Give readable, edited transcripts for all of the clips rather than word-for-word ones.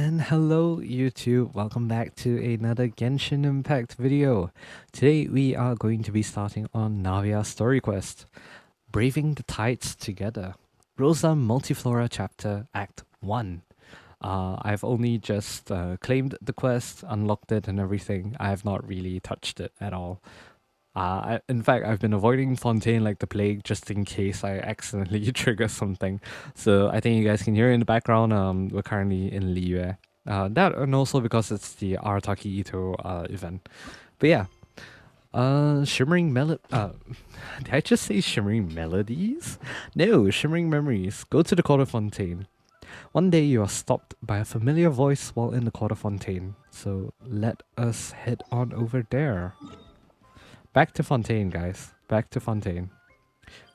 And hello YouTube, welcome back to another Genshin Impact video. Today we are going to be starting on Navia's story quest, Braving the Tides Together. Rosa Multiflora Chapter Act 1. I've only just claimed the quest, unlocked it and everything. I have not really touched it at all. In fact, I've been avoiding Fontaine like the plague just in case I accidentally trigger something. So I think you guys can hear in the background, we're currently in Liyue. That and also because it's the Arataki Ito event. But yeah, Shimmering did I just say Shimmering Melodies? No, Shimmering Memories. Go to the Court of Fontaine. One day you are stopped by a familiar voice while in the Court of Fontaine. So let us head on over there. Back to Fontaine, guys. Back to Fontaine.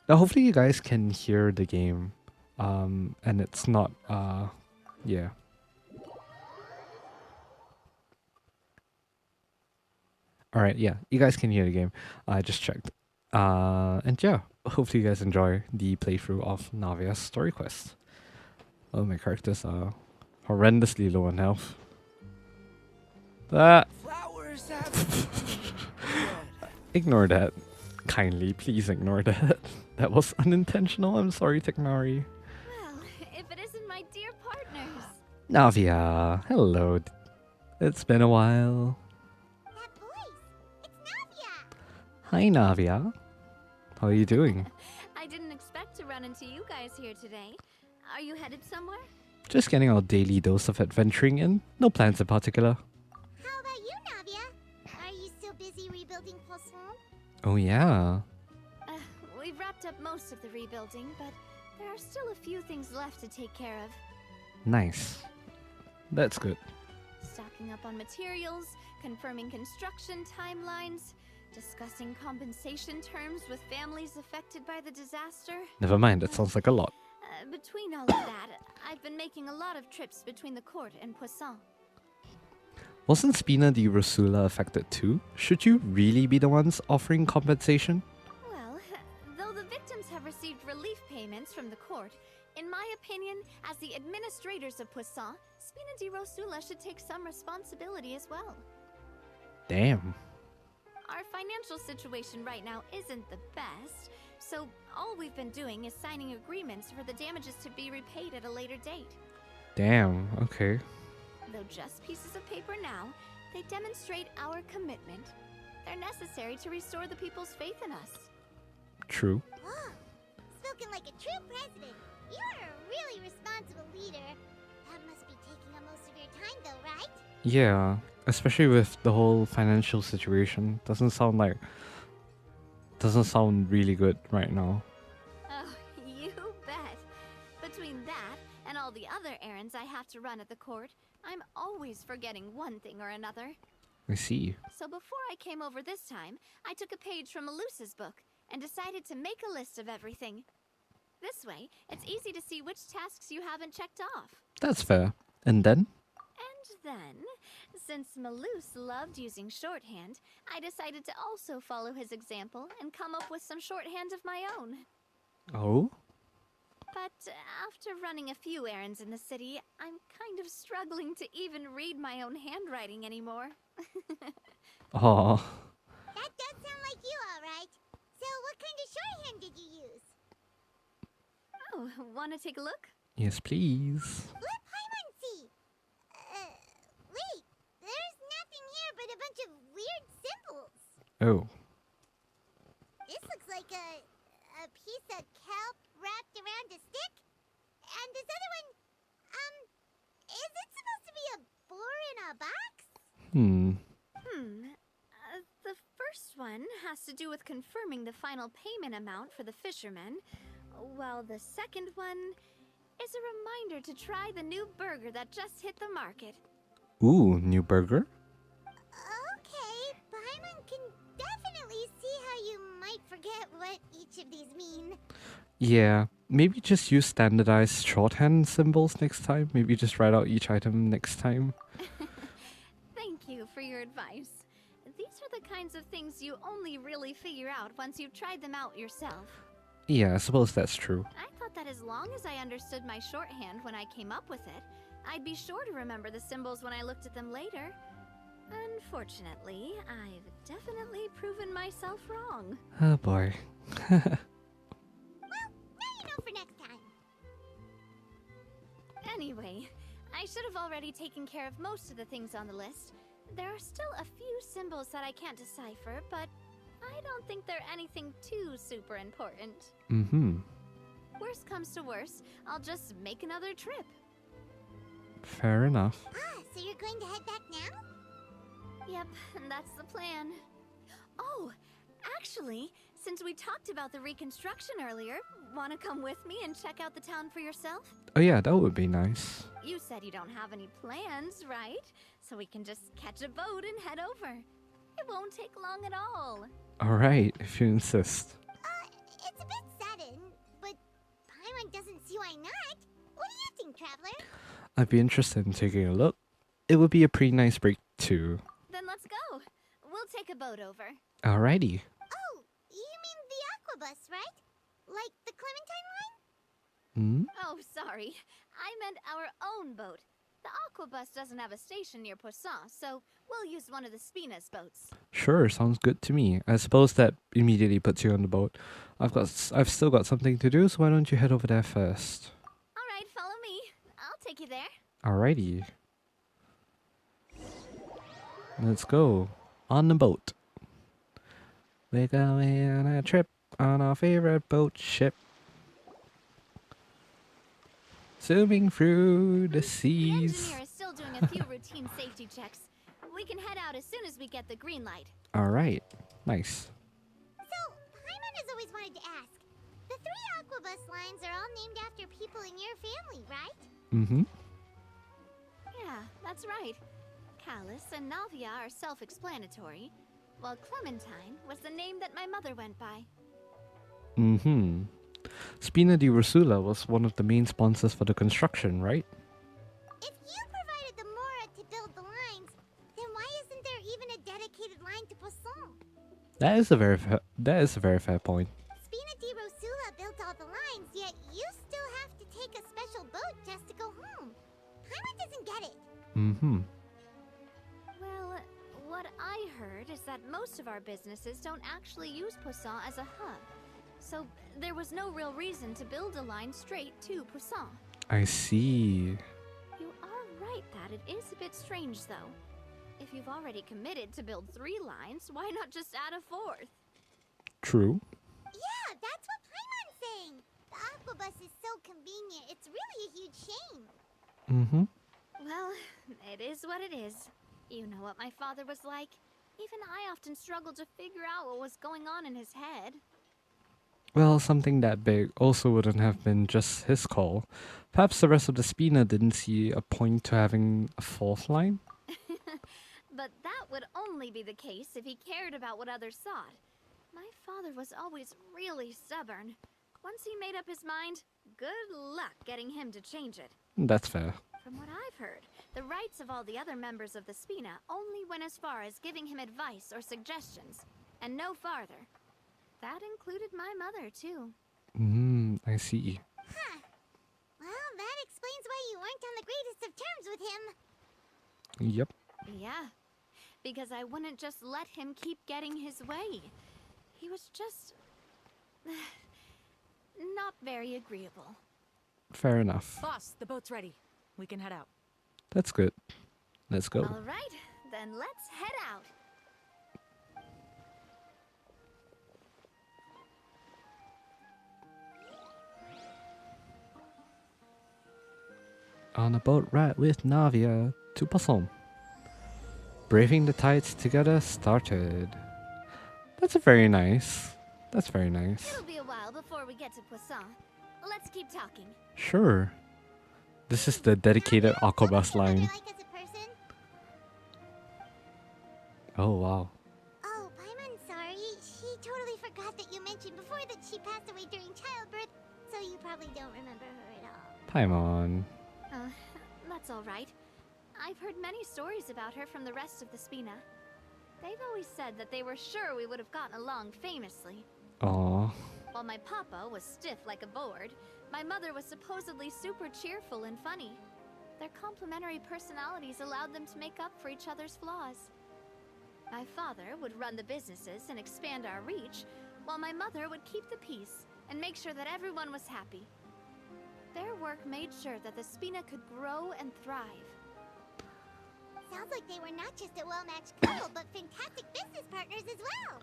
Now, hopefully you guys can hear the game. And it's not, yeah. Alright, yeah, you guys can hear the game. I just checked. And yeah, hopefully you guys enjoy the playthrough of Navia's story quest. Oh, my characters are horrendously low on health. That. Ignore that. Kindly, please ignore that. That was unintentional. I'm sorry, Teknari. Well, if it isn't my dear partners. Navia, hello. It's been a while. That voice, it's Navia. Hi, Navia. How are you doing? I didn't expect to run into you guys here today. Are you headed somewhere? Just getting our daily dose of adventuring in. No plans in particular. How about you, Navia? Are you still busy rebuilding Poisson? Oh, yeah. We've wrapped up most of the rebuilding, but there are still a few things left to take care of. Nice. That's good. Stocking up on materials, confirming construction timelines, discussing compensation terms with families affected by the disaster. Never mind, that sounds like a lot. Between all of that, I've been making a lot of trips between the court and Poisson. Wasn't Spina di Rosula affected too? Should you really be the ones offering compensation? Well, though the victims have received relief payments from the court, in my opinion, as the administrators of Poisson, Spina di Rosula should take some responsibility as well. Damn. Our financial situation right now isn't the best, so all we've been doing is signing agreements for the damages to be repaid at a later date. Damn, okay. Though just pieces of paper now, they demonstrate our commitment. They're necessary to restore the people's faith in us. True. Whoa, spoken like a true president. You're a really responsible leader. That must be taking up most of your time though, right? Yeah, especially with the whole financial situation. Doesn't sound really good right now. Oh, you bet. Between that and all the other errands I have to run at the court, I'm always forgetting one thing or another. I see. So before I came over this time, I took a page from Melusa's book and decided to make a list of everything. This way, it's easy to see which tasks you haven't checked off. That's fair. And then? And then, since Melus loved using shorthand, I decided to also follow his example and come up with some shorthand of my own. Oh? But after running a few errands in the city, I'm kind of struggling to even read my own handwriting anymore. Aw. That does sound like you, alright. So what kind of shorthand did you use? Oh, wanna take a look? Yes, please. Let Paimon see. Wait. There's nothing here but a bunch of weird symbols. Oh. This looks like a piece of kelp wrapped around a stick. And this other one, is it supposed to be a boar in a box? The first one has to do with confirming the final payment amount for the fishermen, while the second one is a reminder to try the new burger that just hit the market. Ooh, new burger? Okay, Paimon can definitely see how you might forget what each of these mean. Yeah, maybe just use standardized shorthand symbols next time. Maybe just write out each item next time. Thank you for your advice. These are the kinds of things you only really figure out once you've tried them out yourself. Yeah, I suppose that's true. I thought that as long as I understood my shorthand when I came up with it, I'd be sure to remember the symbols when I looked at them later. Unfortunately, I've definitely proven myself wrong. Oh boy. Well, now you know for next time. Anyway, I should have already taken care of most of the things on the list. There are still a few symbols that I can't decipher, but I don't think they're anything too super important. Mm-hmm. Worst comes to worst, I'll just make another trip. Fair enough. Ah, so you're going to head back now? Yep, that's the plan. Oh, actually, since we talked about the reconstruction earlier, wanna come with me and check out the town for yourself? Oh yeah, that would be nice. You said you don't have any plans, right? So we can just catch a boat and head over. It won't take long at all. Alright, if you insist. It's a bit sudden, but Paimon doesn't see why not. What do you think, Traveler? I'd be interested in taking a look. It would be a pretty nice break too. Then let's go. We'll take a boat over. Alrighty. Oh, you mean the Aquabus, right? Like the Clementine line? Hmm? Oh, sorry. I meant our own boat. The Aquabus doesn't have a station near Poisson, so we'll use one of the Spina's boats. Sure, sounds good to me. I suppose that immediately puts you on the boat. I've still got something to do, so why don't you head over there first? All right, follow me. I'll take you there. Alrighty. Let's go. On the boat. We're going on a trip on our favorite boat ship. Zooming through the The seas. engineer is still doing a few routine safety checks. We can head out as soon as we get the green light. Alright. Nice. So, Paimon has always wanted to ask. The 3 Aquabus lines are all named after people in your family, right? Mm-hmm. Yeah, that's right. Callus and Navia are self-explanatory, while Clementine was the name that my mother went by. Mm-hmm. Spina di Rosula was one of the main sponsors for the construction, right? If you provided the Mora to build the lines, then why isn't there even a dedicated line to Poisson? That is a very fair point. Spina di Rosula built all the lines, yet you still have to take a special boat just to go home. Paimon doesn't get it. Mm-hmm. Well, what I heard is that most of our businesses don't actually use Poisson as a hub. So there was no real reason to build a line straight to Poisson. I see. You are right that it is a bit strange, though. If you've already committed to build 3 lines, why not just add a 4th? True. Yeah, that's what Paimon's saying. The Aquabus is so convenient, it's really a huge shame. Mm-hmm. Well, it is what it is. You know what my father was like. Even I often struggled to figure out what was going on in his head. Well, something that big also wouldn't have been just his call. Perhaps the rest of the Spina didn't see a point to having a 4th line? But that would only be the case if he cared about what others thought. My father was always really stubborn. Once he made up his mind, good luck getting him to change it. That's fair. From what I've heard, the rights of all the other members of the Spina only went as far as giving him advice or suggestions, and no farther. That included my mother, too. I see. Huh. Well, that explains why you weren't on the greatest of terms with him. Yep. Yeah, because I wouldn't just let him keep getting his way. He was just... not very agreeable. Fair enough. Boss, the boat's ready. We can head out. That's good. Let's go. All right, then let's head out. On a boat ride with Navia to Poisson. Braving the tides together started. That's very nice. That's very nice. It'll be a while before we get to Poisson. Let's keep talking. Sure. This is the dedicated Navia, Aquabus what's your mother line. like as a person? Oh wow. Oh, Paimon, sorry. She totally forgot that you mentioned before that she passed away during childbirth, so you probably don't remember her at all. Paimon. That's all right. I've heard many stories about her from the rest of the Spina. They've always said that they were sure we would have gotten along famously. Aw. While my papa was stiff like a board, my mother was supposedly super cheerful and funny. Their complementary personalities allowed them to make up for each other's flaws. My father would run the businesses and expand our reach, while my mother would keep the peace and make sure that everyone was happy. Their work made sure that the Spina could grow and thrive. Sounds like they were not just a well-matched couple, but fantastic business partners as well.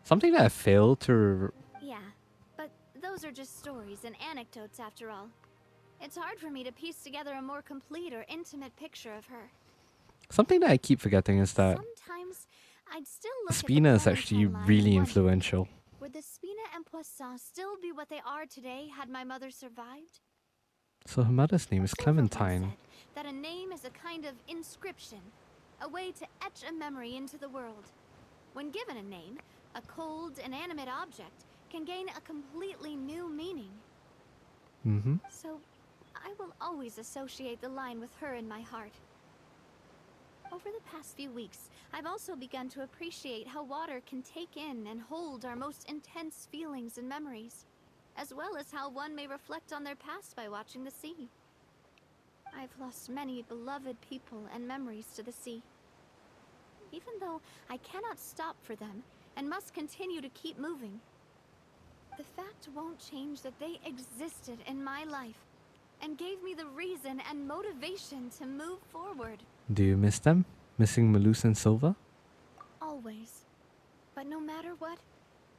Something that I failed to... Yeah, but those are just stories and anecdotes after all. It's hard for me to piece together a more complete or intimate picture of her. Something that I keep forgetting is that Sometimes I'd still look Spina at is the actually Valentine line really and wonder, influential. would the Spina and Poisson still be what they are today had my mother survived? So her mother's name is A silver one Clementine. said that a name is a kind of inscription, a way to etch a memory into the world. When given a name, a cold, inanimate object can gain a completely new meaning. Mm-hmm. So, I will always associate the line with her in my heart. Over the past few weeks, I've also begun to appreciate how water can take in and hold our most intense feelings and memories, as well as how one may reflect on their past by watching the sea. I've lost many beloved people and memories to the sea. Even though I cannot stop for them and must continue to keep moving, the fact won't change that they existed in my life and gave me the reason and motivation to move forward. Do you miss them? Missing Malus and Silva? Always. But no matter what,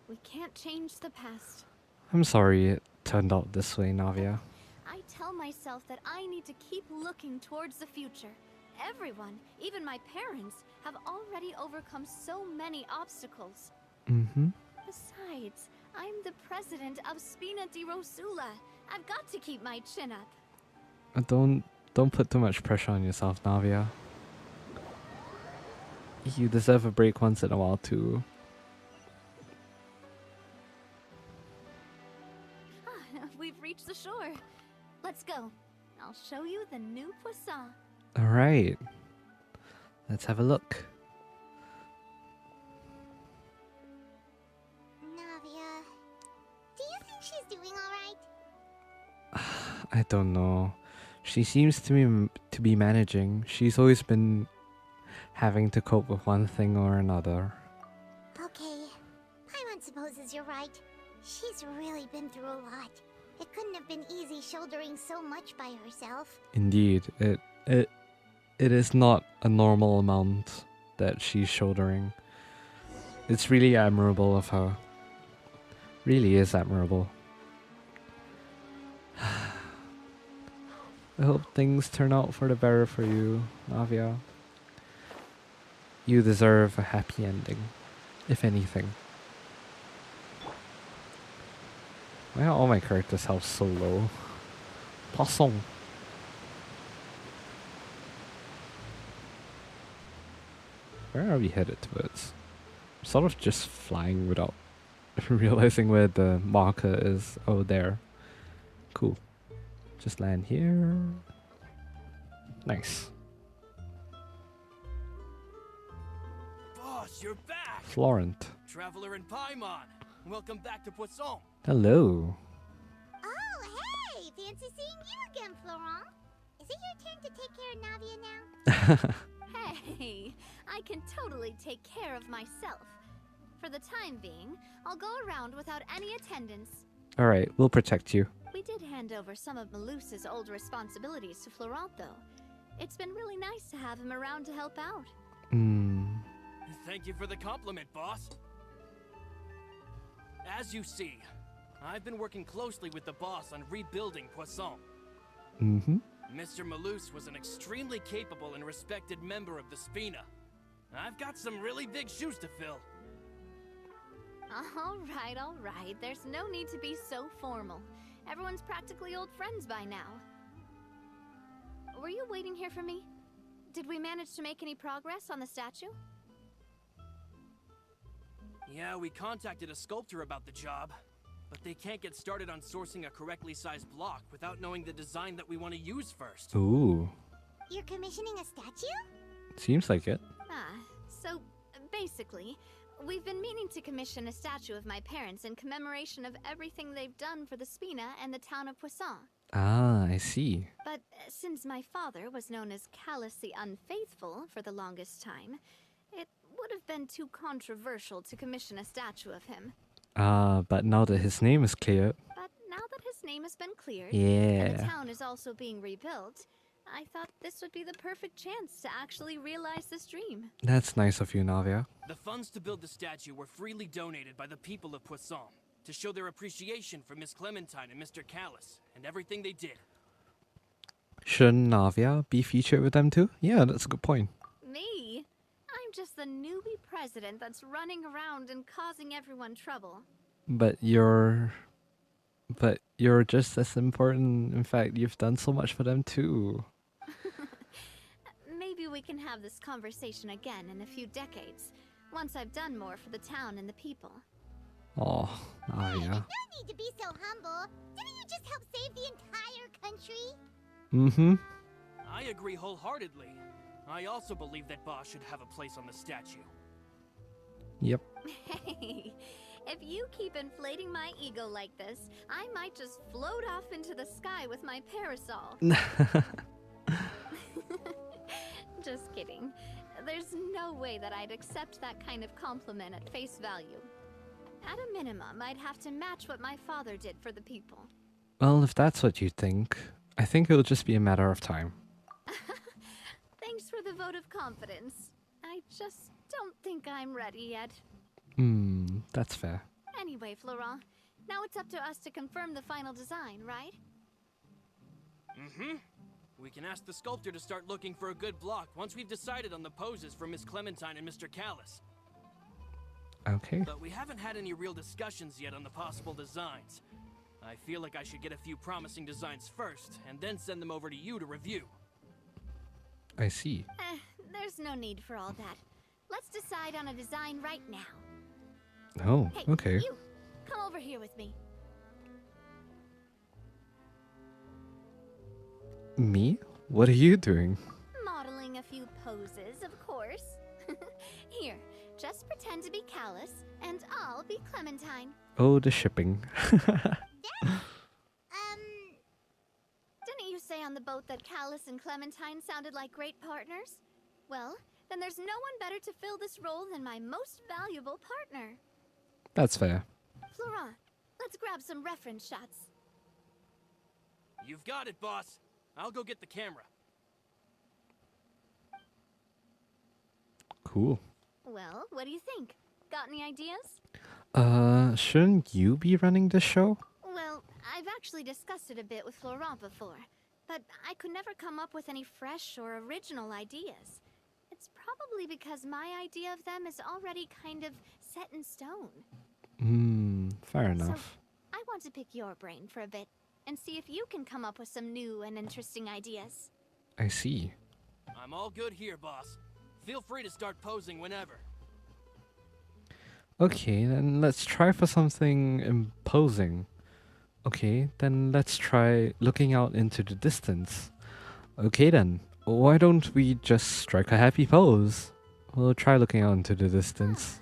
we can't change the past. I'm sorry it turned out this way, Navia. I tell myself that I need to keep looking towards the future. Everyone, even my parents, have already overcome so many obstacles. Mm-hmm. Besides, I'm the president of Spina di Rosula. I've got to keep my chin up. Don't put too much pressure on yourself, Navia. You deserve a break once in a while too. We've reached the shore. Let's go. I'll show you the new Poisson. Alright. Let's have a look. Navia, do you think she's doing alright? I don't know. She seems to be managing. She's always been having to cope with one thing or another. Okay, Paimon supposes you're right. She's really been through a lot. It couldn't have been easy shouldering so much by herself. Indeed, it is not a normal amount that she's shouldering. It's really admirable of her. Really is admirable. I hope things turn out for the better for you, Navia. You deserve a happy ending, if anything. Why are all my characters' health so low? Poisson. Where are we headed towards? I'm sort of just flying without realizing where the marker is. Oh, there. Cool. Just land here. Nice. Boss, you're back! Florent. Traveler in Paimon. Welcome back to Poisson. Hello. Oh, hey! Fancy seeing you again, Florent. Is it your turn to take care of Navia now? Hey, I can totally take care of myself. For the time being, I'll go around without any attendance. Alright, we'll protect you. We did hand over some of Malus's old responsibilities to Florent, though. It's been really nice to have him around to help out. Thank you for the compliment, boss. As you see, I've been working closely with the boss on rebuilding Poisson. Mm-hmm. Mr. Malus was an extremely capable and respected member of the Spina. I've got some really big shoes to fill. All right. There's no need to be so formal. Everyone's practically old friends by now. Were you waiting here for me? Did we manage to make any progress on the statue? Yeah, we contacted a sculptor about the job, but they can't get started on sourcing a correctly sized block without knowing the design that we want to use first. Ooh. You're commissioning a statue? Seems like it. So basically, we've been meaning to commission a statue of my parents in commemoration of everything they've done for the Spina and the town of Poisson. Ah, I see. But since my father was known as Callus the Unfaithful for the longest time, it would have been too controversial to commission a statue of him. But now that his name is clear, But now that his name has been cleared, and the yeah. town is also being rebuilt, I thought this would be the perfect chance to actually realize this dream. That's nice of you, Navia. The funds to build the statue were freely donated by the people of Poisson to show their appreciation for Miss Clementine and Mr. Callus and everything they did. Shouldn't Navia be featured with them too? Yeah, that's a good point. Me? I'm just the newbie president that's running around and causing everyone trouble. But you're just as important. In fact, you've done so much for them too. Maybe we can have this conversation again in a few decades, once I've done more for the town and the people. Oh, Hey, Navia. no need to be so humble. Didn't you just help save the entire country? Mm-hmm. I agree wholeheartedly. I also believe that Boss should have a place on the statue. Yep. Hey, if you keep inflating my ego like this, I might just float off into the sky with my parasol. Just kidding. There's no way that I'd accept that kind of compliment at face value. At a minimum, I'd have to match what my father did for the people. Well, if that's what you think, I think it'll just be a matter of time. Thanks for the vote of confidence. I just don't think I'm ready yet. That's fair. Anyway, Florent, now it's up to us to confirm the final design, right? Mm-hmm. We can ask the sculptor to start looking for a good block once we've decided on the poses for Miss Clementine and Mr. Callus. Okay. But we haven't had any real discussions yet on the possible designs. I feel like I should get a few promising designs first, and then send them over to you to review. I see. There's no need for all that. Let's decide on a design right now. Oh, Hey, okay. you! Come over here with me. Me? What are you doing? Modeling a few poses, of course. Here, just pretend to be Callus, and I'll be Clementine. Oh, the shipping. Didn't you say on the boat that Callus and Clementine sounded like great partners? Well, then there's no one better to fill this role than my most valuable partner. That's fair. Florent, let's grab some reference shots. You've got it, boss. I'll go get the camera. Cool. Well, what do you think? Got any ideas? Shouldn't you be running this show? Well, I've actually discussed it a bit with Florent before, but I could never come up with any fresh or original ideas. It's probably because my idea of them is already kind of set in stone. Fair enough. So, I want to pick your brain for a bit and see if you can come up with some new and interesting ideas. I see. I'm all good here, boss. Feel free to start posing whenever. Okay, then let's try for something imposing. Okay, then let's try looking out into the distance. Okay then, why don't we just strike a happy pose? We'll try looking out into the distance.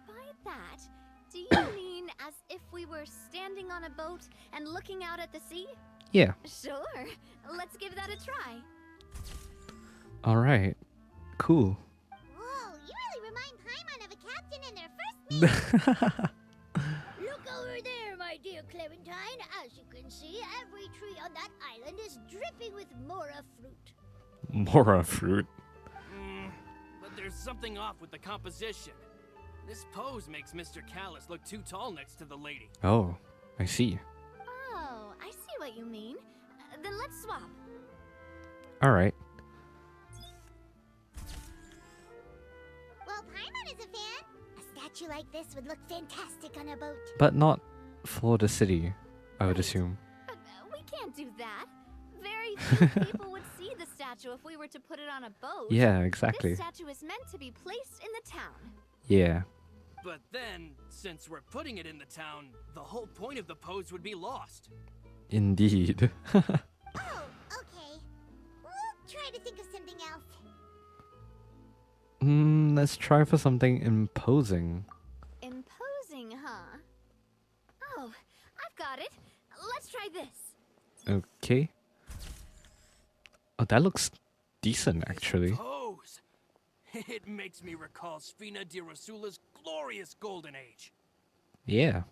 By that, do you mean as if we were standing on a boat and looking out at the sea? Yeah, Sure, let's give that a try. alright. Cool. Whoa, you really remind Paimon of a captain in their first meeting. Look over there, my dear Clementine. As you can see, every tree on that island is dripping with mora fruit. Mora fruit. But there's something off with the composition. This pose makes Mr. Callus look too tall next to the lady. Oh, I see. Oh, I see what you mean. Then let's swap. Alright. Well, Paimon is a fan. A statue like this would look fantastic on a boat. But not for the city, I would assume. But we can't do that. Very few people would see the statue if we were to put it on a boat. Yeah, exactly. This statue is meant to be placed in the town. Yeah. But then, since we're putting it in the town, the whole point of the pose would be lost. Indeed. Oh, okay. We'll try to think of something else. Let's try for something imposing. Imposing, huh? Oh, I've got it. Let's try this. Okay. Oh, that looks decent, actually. Pose. It makes me recall Sfina di Rasula's glorious golden age. Yeah.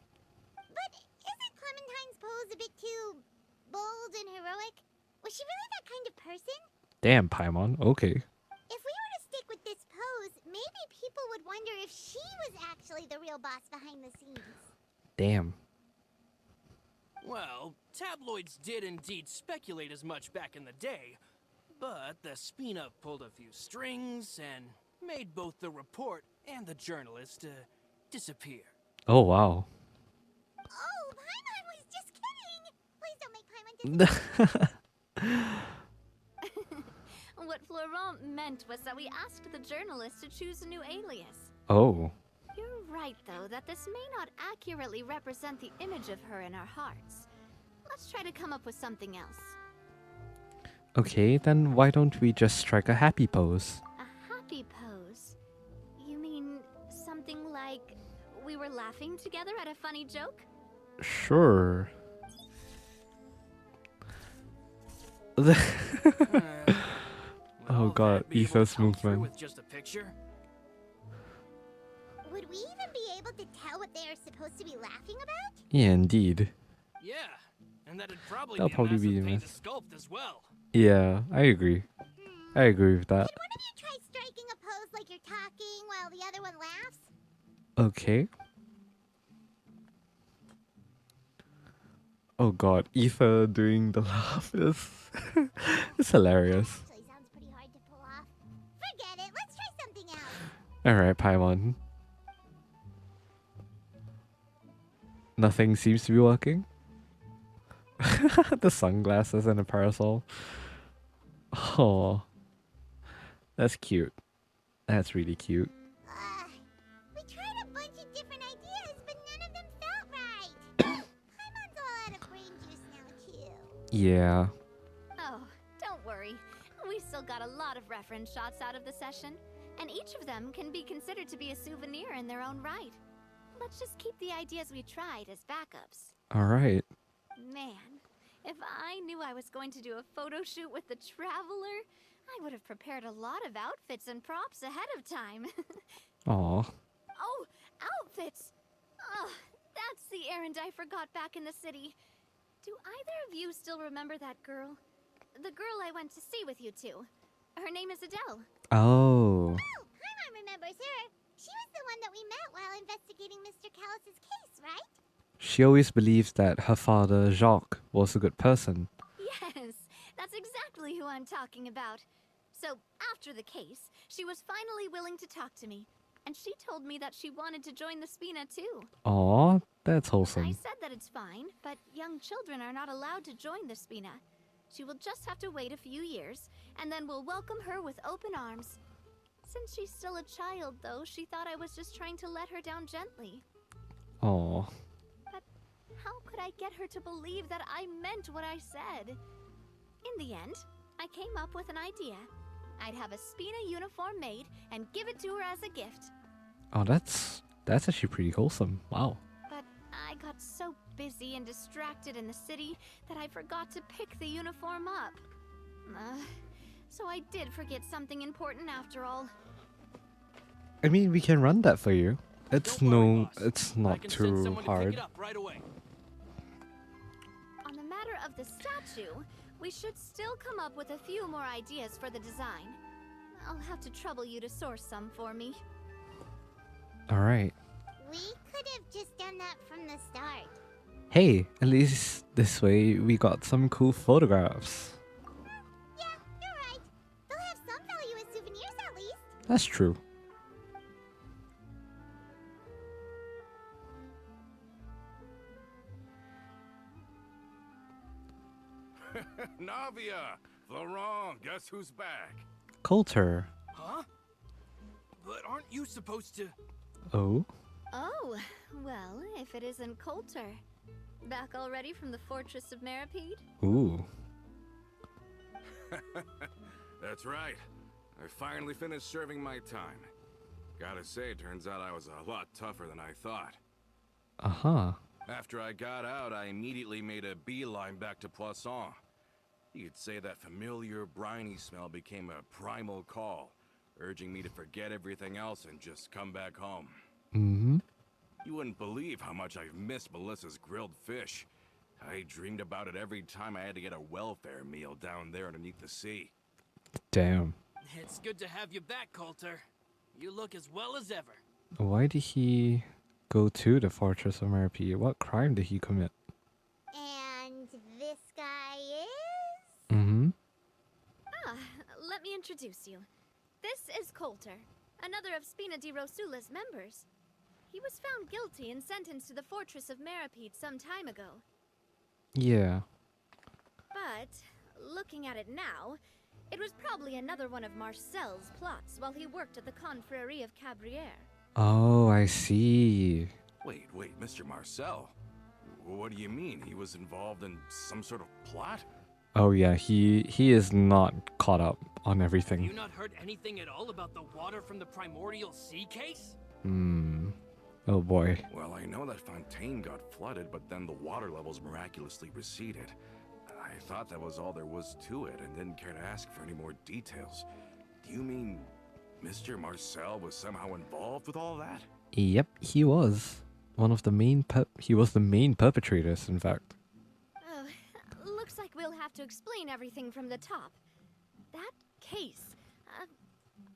But isn't Clementine's pose a bit too bold and heroic? Was she really that kind of person? Damn, Paimon. Okay. If we were to stick with this pose, maybe people would wonder if she was actually the real boss behind the scenes. Damn. Well, tabloids did indeed speculate as much back in the day, but the Spina pulled a few strings and made both the report and the journalist disappear. Oh, wow. Oh, Paimon was just kidding! Please don't make Paimon disappear. What Florent meant was that we asked the journalist to choose a new alias. Oh. You're right, though, that this may not accurately represent the image of her in our hearts. Let's try to come up with something else. Okay, then why don't we just strike a happy pose? A happy pose? You mean something like we were laughing together at a funny joke? Sure. Oh god, Etha's movement. With just a picture? Would we even be able to tell what they are supposed to be laughing about? Yeah, indeed. Yeah, and that'd probably That'll be probably a massive be a pain mess. to sculpt as well. Yeah, I agree. I agree with that. Can one of you try striking a pose like you're talking while the other one laughs? Okay. Oh god, Etha doing the laugh is it's hilarious. Actually sounds pretty hard to pull off. Forget it, let's try something else. Alright, Paimon. Nothing seems to be working. The sunglasses and the parasol. Oh, that's cute. That's really cute. We tried a bunch of different ideas, but none of them felt right. Paimon's all out of brain juice now, too. Yeah. Oh, don't worry. We still got a lot of reference shots out of the session, and each of them can be considered to be a souvenir in their own right. Let's just keep the ideas we tried as backups. Alright. Man, if I knew I was going to do a photo shoot with the Traveler, I would have prepared a lot of outfits and props ahead of time. Aw. Oh, outfits! Ugh, that's the errand I forgot back in the city. Do either of you still remember that girl? The girl I went to see with you two. Her name is Adele. Oh. Oh, Paimon remembers her. She was the one that we met while investigating Mr. Callus's case, right? She always believed that her father, Jacques, was a good person. Yes, that's exactly who I'm talking about. So, after the case, she was finally willing to talk to me. And she told me that she wanted to join the Spina too. Aw, that's I wholesome. said that it's fine, but young children are not allowed to join the Spina. She will just have to wait a few years, and then we'll welcome her with open arms. Since she's still a child, though, she thought I was just trying to let her down gently. Aw. But how could I get her to believe that I meant what I said? In the end, I came up with an idea. I'd have a Spina uniform made and give it to her as a gift. Oh, that's actually pretty wholesome. Wow. But I got so busy and distracted in the city that I forgot to pick the uniform up. So I did forget something important after all. I mean, we can run that for you. It's Don't worry, boss. it's I not can send too someone to pick hard. it up right away. On the matter of the statue, we should still come up with a few more ideas for the design. I'll have to trouble you to source some for me. Alright. We could have just done that from the start. Hey, at least this way we got some cool photographs. Yeah, you're right. They'll have some value as souvenirs at least. That's true. Navia! Florent, guess who's back? Coulter. Huh? But aren't you supposed to... Oh? Oh, well, if it isn't Coulter. Back already from the Fortress of Meripede? Ooh. That's right. I finally finished serving my time. Gotta say, turns out I was a lot tougher than I thought. Uh-huh. After I got out, I immediately made a beeline back to Poisson. You could say that familiar, briny smell became a primal call, urging me to forget everything else and just come back home. Mm-hmm. You wouldn't believe how much I've missed Melissa's grilled fish. I dreamed about it every time I had to get a welfare meal down there underneath the sea. Damn. It's good to have you back, Coulter. You look as well as ever. Why did he go to the Fortress of Merope? What crime did he commit? And this guy is? Mm-hmm. Ah, let me introduce you. This is Coulter, another of Spina di Rosula's members. He was found guilty and sentenced to the Fortress of Merope some time ago. Yeah. But, looking at it now, it was probably another one of Marcel's plots while he worked at the Confrérie of Cabrières. Oh, I see. Wait, Mr. Marcel? What do you mean? He was involved in some sort of plot? Oh yeah, he is not caught up on Have everything. you not heard anything at all about the water from the primordial sea case? Hmm. Oh boy. Well, I know that Fontaine got flooded, but then the water levels miraculously receded. I thought that was all there was to it and didn't care to ask for any more details. Do you mean Mr. Marcel was somehow involved with all that? Yep, he was. One of the main he was the main perpetrators, in fact. Oh, looks like we'll have to explain everything from the top. That case,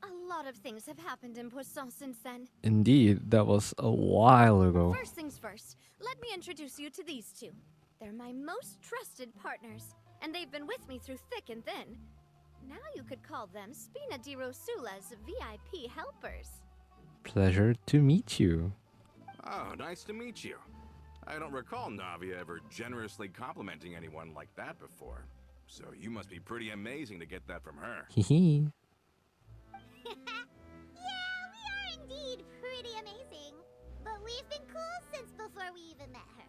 a lot of things have happened in Poisson since then. Indeed, that was a while ago. First things first, let me introduce you to these two. They're my most trusted partners, and they've been with me through thick and thin. Now you could call them Spina di Rosula's VIP helpers. Pleasure to meet you. Oh, nice to meet you. I don't recall Navia ever generously complimenting anyone like that before. So you must be pretty amazing to get that from her. Hehe. Yeah, we are indeed pretty amazing. But we've been cool since before we even met her.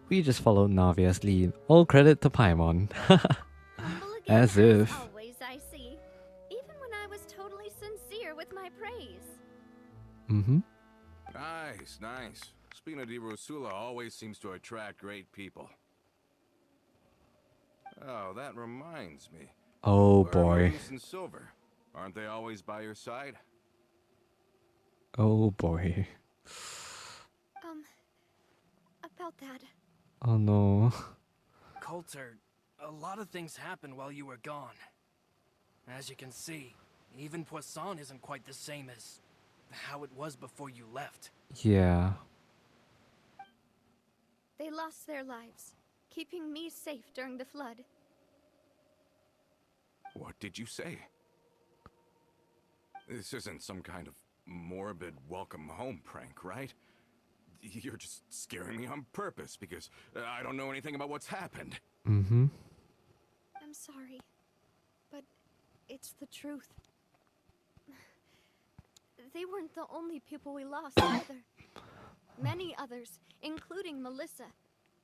We just followed Navia's lead. All credit to Paimon. Humble again, As if. always, I see. Even when I was totally sincere with my praise. Mm-hmm. Nice. Spina di Rosula always seems to attract great people. Oh, that reminds me. Oh Where are boy. Malus and Silver? Aren't they always by your side? Oh boy. About that. Oh no. Coulter, a lot of things happened while you were gone. As you can see, even Poisson isn't quite the same as how it was before you left. Yeah. They lost their lives, keeping me safe during the flood. What did you say? This isn't some kind of morbid welcome home prank, right? You're just scaring me on purpose because I don't know anything about what's happened. Mm-hmm. I'm sorry, but it's the truth. They weren't the only people we lost either. Many others, including Melissa,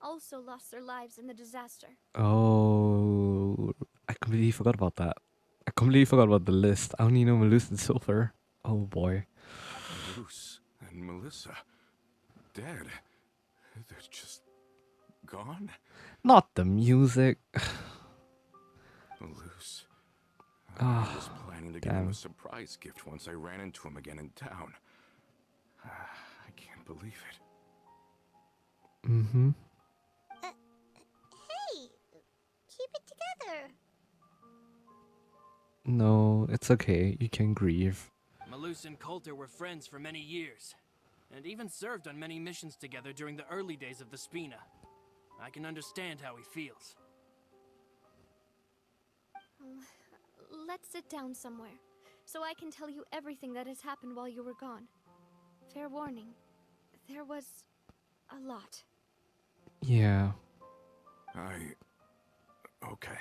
also lost their lives in the disaster. Oh, I completely forgot about that. I completely forgot about the list. I only know Malus and Silver. Oh boy. Luce and Melissa, dead. They're just gone? Not the music. Luce. I Ah, was planning to give him damn. a surprise gift once I ran into him again in town. I can't believe it. Mm-hmm. Hey, keep it together. No, it's okay. You can grieve. Malus and Coulter were friends for many years, and even served on many missions together during the early days of the Spina. I can understand how he feels. Let's sit down somewhere, so I can tell you everything that has happened while you were gone. Fair warning, there was a lot. Yeah. Okay.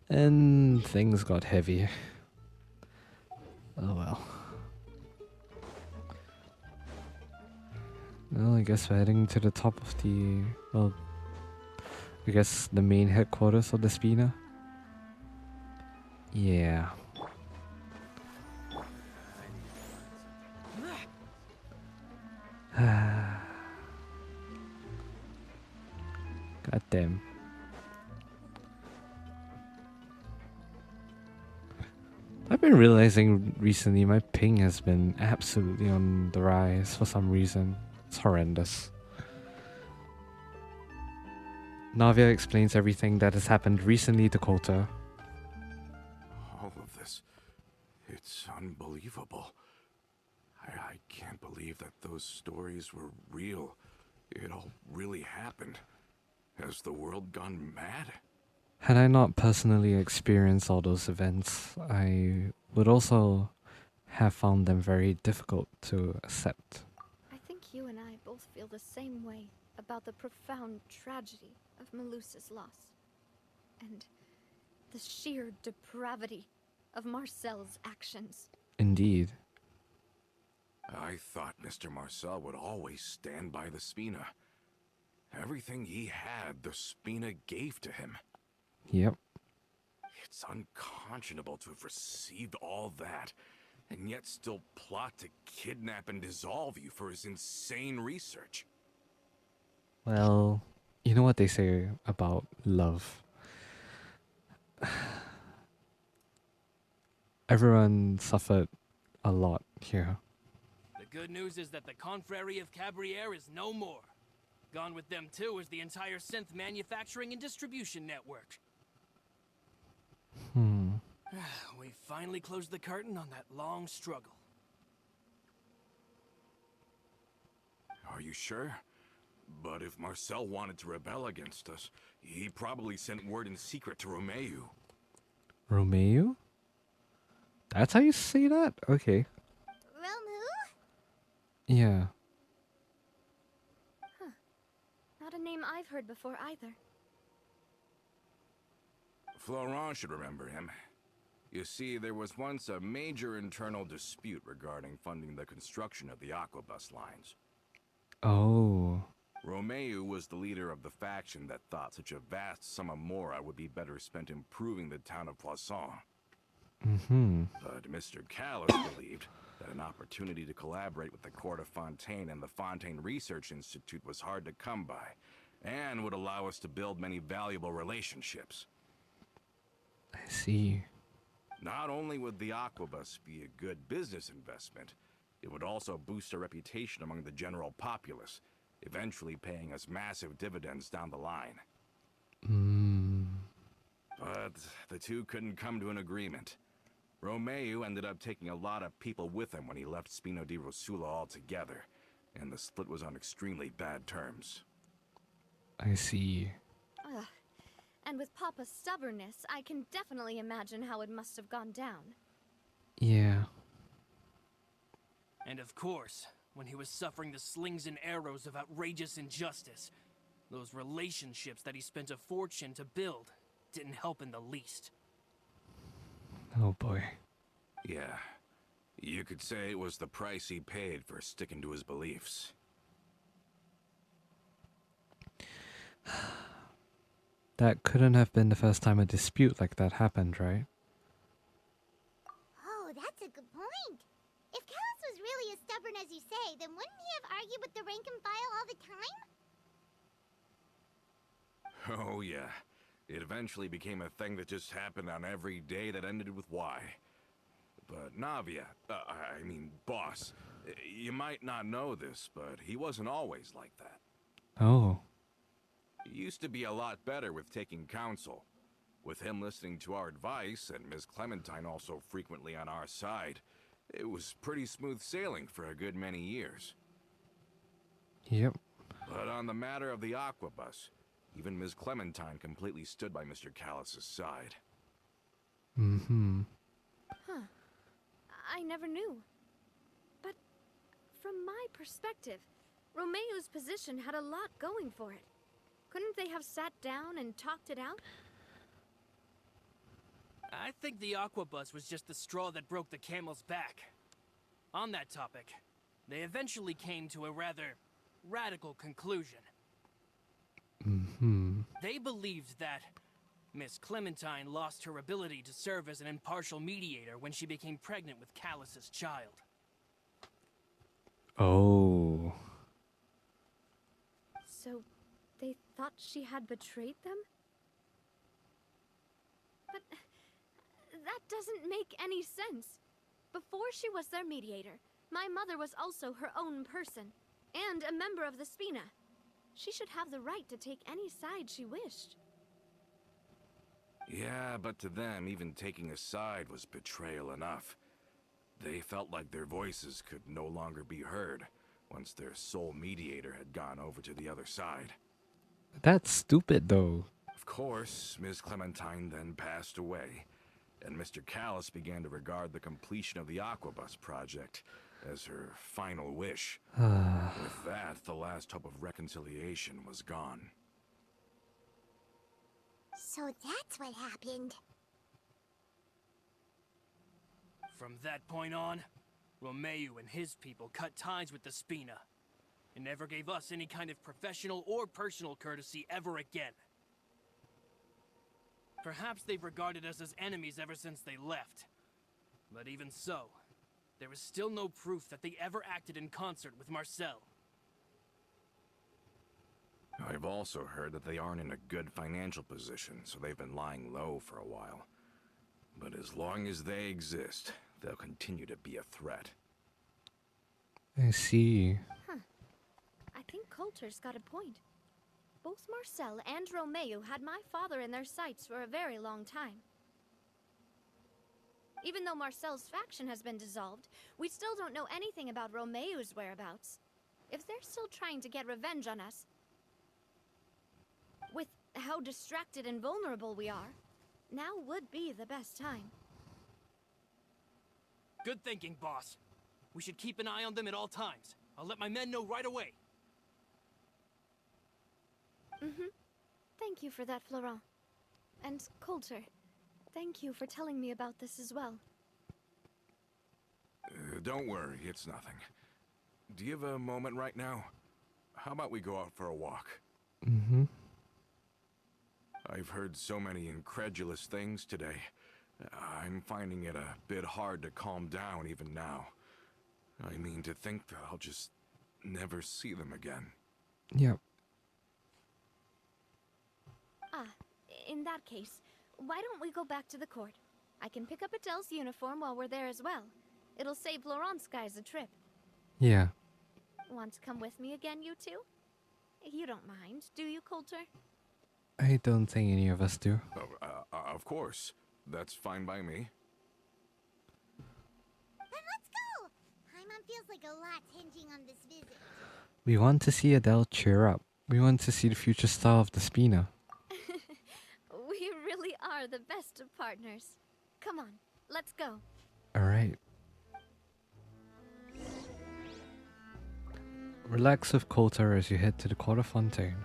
And things got heavy. Oh well. Well, I guess we're heading to the top of the... Well, I guess the main headquarters of the Spina. Yeah. God damn. I've been realizing recently my ping has been absolutely on the rise for some reason. It's horrendous. Navia explains everything that has happened recently to Kota. All of this. It's unbelievable. I can't believe that those stories were real. It all really happened. Has the world gone mad? Had I not personally experienced all those events, I would also have found them very difficult to accept. I think you and I both feel the same way about the profound tragedy of Melusa's loss. And the sheer depravity of Marcel's actions. Indeed. I thought Mr. Marcel would always stand by the Spina. Everything he had, the Spina gave to him. Yep. It's unconscionable to have received all that, and yet still plot to kidnap and dissolve you for his insane research. Well, you know what they say about love. Everyone suffered a lot here. The good news is that the Confrérie of Cabriere is no more. Gone with them too is the entire synth manufacturing and distribution network. We finally closed the curtain on that long struggle. Are you sure? But if Marcel wanted to rebel against us, he probably sent word in secret to Romeu. Romeu? That's how you say that? Okay. Romu? Yeah. Not a name I've heard before either. Florent should remember him. You see, there was once a major internal dispute regarding funding the construction of the aquabus lines. Oh. Romeu was the leader of the faction that thought such a vast sum of mora would be better spent improving the town of Poisson. But Mr. Callis believed that an opportunity to collaborate with the court of Fontaine and the Fontaine Research Institute was hard to come by, and would allow us to build many valuable relationships. I see. Not only would the aquabus be a good business investment, it would also boost our reputation among the general populace, eventually paying us massive dividends down the line. But the two couldn't come to an agreement. Romeu ended up taking a lot of people with him when he left Spino di Rosula altogether, and the split was on extremely bad terms. I see. Ugh. And with Papa's stubbornness, I can definitely imagine how it must have gone down. Yeah. And of course, when he was suffering the slings and arrows of outrageous injustice, those relationships that he spent a fortune to build didn't help in the least. Oh boy. Yeah, you could say it was the price he paid for sticking to his beliefs. That couldn't have been the first time a dispute like that happened, right? Oh, that's a good point. If Callis was really as stubborn as you say, then wouldn't he have argued with the rank and file all the time? Oh yeah, it eventually became a thing that just happened on every day that ended with Y. But Navia, boss, you might not know this, but he wasn't always like that. Oh. He used to be a lot better with taking counsel. With him listening to our advice, and Ms. Clementine also frequently on our side, it was pretty smooth sailing for a good many years. Yep. But on the matter of the aquabus, even Ms. Clementine completely stood by Mr. Callis's side. Huh. I never knew. But from my perspective, Romeu's position had a lot going for it. Couldn't they have sat down and talked it out? I think the aquabus was just the straw that broke the camel's back. On that topic, they eventually came to a rather radical conclusion. They believed that Miss Clementine lost her ability to serve as an impartial mediator when she became pregnant with Callis's child. Oh. So They thought she had betrayed them? But that doesn't make any sense. Before she was their mediator, my mother was also her own person, and a member of the Spina. She should have the right to take any side she wished. Yeah, but to them, even taking a side was betrayal enough. They felt like their voices could no longer be heard once their sole mediator had gone over to the other side. That's stupid, though. Of course, Ms. Clementine then passed away, and Mr. Callis began to regard the completion of the Aquabus project as her final wish. With that, the last hope of reconciliation was gone. So that's what happened. From that point on, Romeo and his people cut ties with the Spina, and never gave us any kind of professional or personal courtesy ever again. Perhaps they've regarded us as enemies ever since they left. But even so, there is still no proof that they ever acted in concert with Marcel. I've also heard that they aren't in a good financial position, so they've been lying low for a while. But as long as they exist, they'll continue to be a threat. I see. I think Coulter's got a point. Both Marcel and Romeo had my father in their sights for a very long time. Even though Marcel's faction has been dissolved, we still don't know anything about Romeo's whereabouts. If they're still trying to get revenge on us, with how distracted and vulnerable we are, now would be the best time. Good thinking, boss. We should keep an eye on them at all times. I'll let my men know right away. Thank you for that, Florent. And Coulter, thank you for telling me about this as well. Don't worry, it's nothing. Do you have a moment right now? How about we go out for a walk? I've heard so many incredulous things today. I'm finding it a bit hard to calm down even now. I mean, to think that I'll just never see them again. Yep. In that case, why don't we go back to the court? I can pick up Adele's uniform while we're there as well. It'll save Laurent's guys a trip. Yeah. Want to come with me again, you two? You don't mind, do you, Coulter? I don't think any of us do. Oh, of course. That's fine by me. Then let's go! Paimon feels like a lot's hinging on this visit. We want to see Adele cheer up. We want to see the future star of the Spina. We really are the best of partners. Come on, let's go. Alright. Relax with Coulter as you head to the court of Fontaine.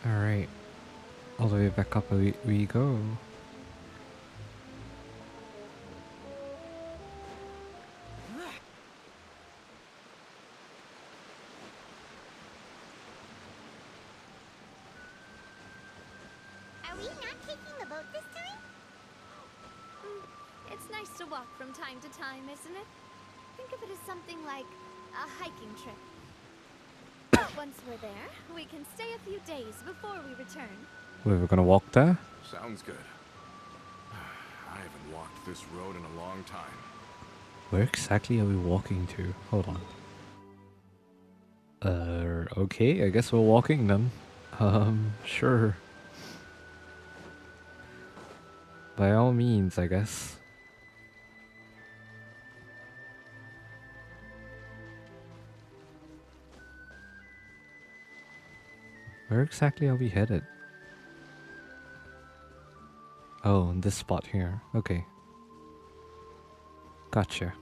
Alright. All the way back up we go. Are we not taking the boat this time? It's nice to walk from time to time, isn't it? Think of it as something like a hiking trip. Once we're there, we can stay a few days before we return. Wait, we're gonna walk there? Sounds good. I haven't walked this road in a long time. Where exactly are we walking to? Hold on. Okay, I guess we're walking then. Sure. By all means, I guess. Where exactly are we headed? Oh, this spot here. Okay. Gotcha.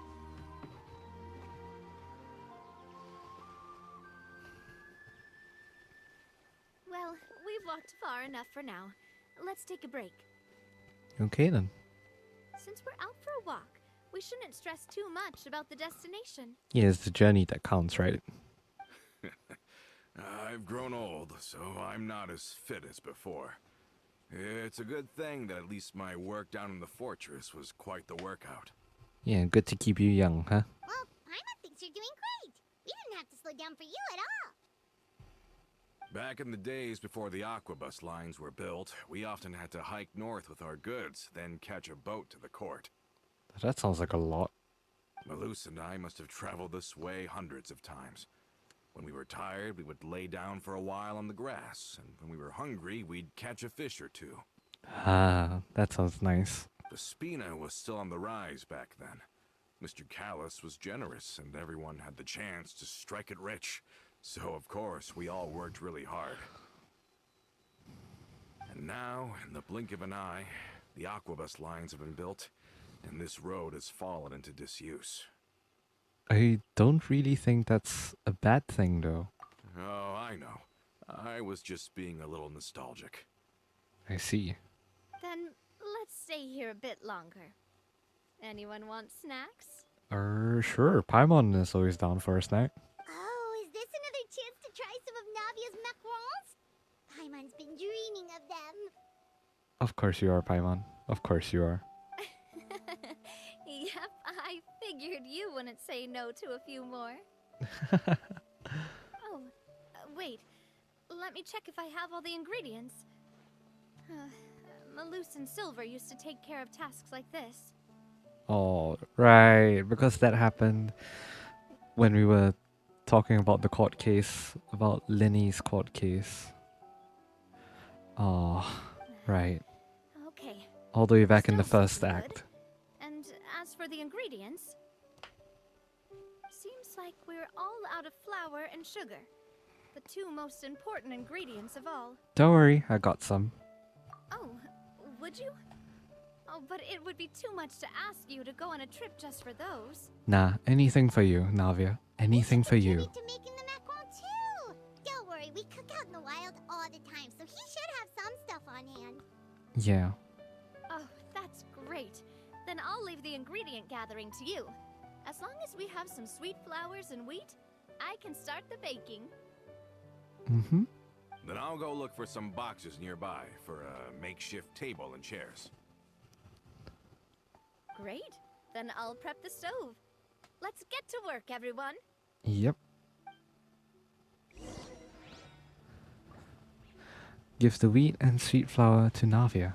Well, we've walked far enough for now. Let's take a break. Okay then. Since we're out for a walk, we shouldn't stress too much about the destination. Yeah, it's the journey that counts, right? I've grown old, so I'm not as fit as before. It's a good thing that at least my work down in the fortress was quite the workout. Yeah, good to keep you young, huh? Well, Paimon thinks you're doing great. We didn't have to slow down for you at all. Back in the days before the aquabus lines were built, we often had to hike north with our goods, then catch a boat to the court. That sounds like a lot. Malus and I must have traveled this way hundreds of times. When we were tired, we would lay down for a while on the grass, and when we were hungry, we'd catch a fish or two. Ah, that sounds nice. The Spina was still on the rise back then. Mr. Callus was generous, and everyone had the chance to strike it rich. So, of course, we all worked really hard. And now, in the blink of an eye, the aquabus lines have been built, and this road has fallen into disuse. I don't really think that's a bad thing, though. Oh, I know. I was just being a little nostalgic. I see. Then let's stay here a bit longer. Anyone want snacks? Sure. Paimon is always down for a snack. Oh, is this another chance to try some of Navia's macarons? Paimon's been dreaming of them. Of course you are, Paimon. Of course you are. Yep, I figured you wouldn't say no to a few more. Oh, wait. Let me check if I have all the ingredients. Malus and Silver used to take care of tasks like this. Oh, right. Because that happened when we were talking about the court case, about Linny's court case. Oh, right. Okay. All the way back in the Still first good. act. And as for the ingredients, seems like we're all out of flour and sugar. The two most important ingredients of all. Don't worry, I got some. Oh, would you? Oh, but it would be too much to ask you to go on a trip just for those. Nah, anything for you, Navia. Anything for you. To making the macaron too. Don't worry, we cook out in the wild all the time, so he should have some stuff on hand. Yeah. Oh, that's great. Then I'll leave the ingredient gathering to you. As long as we have some sweet flours and wheat, I can start the baking. Mm-hmm. Then I'll go look for some boxes nearby for a makeshift table and chairs. Great. Then I'll prep the stove. Let's get to work, everyone. Yep. Give the wheat and sweet flour to Navia.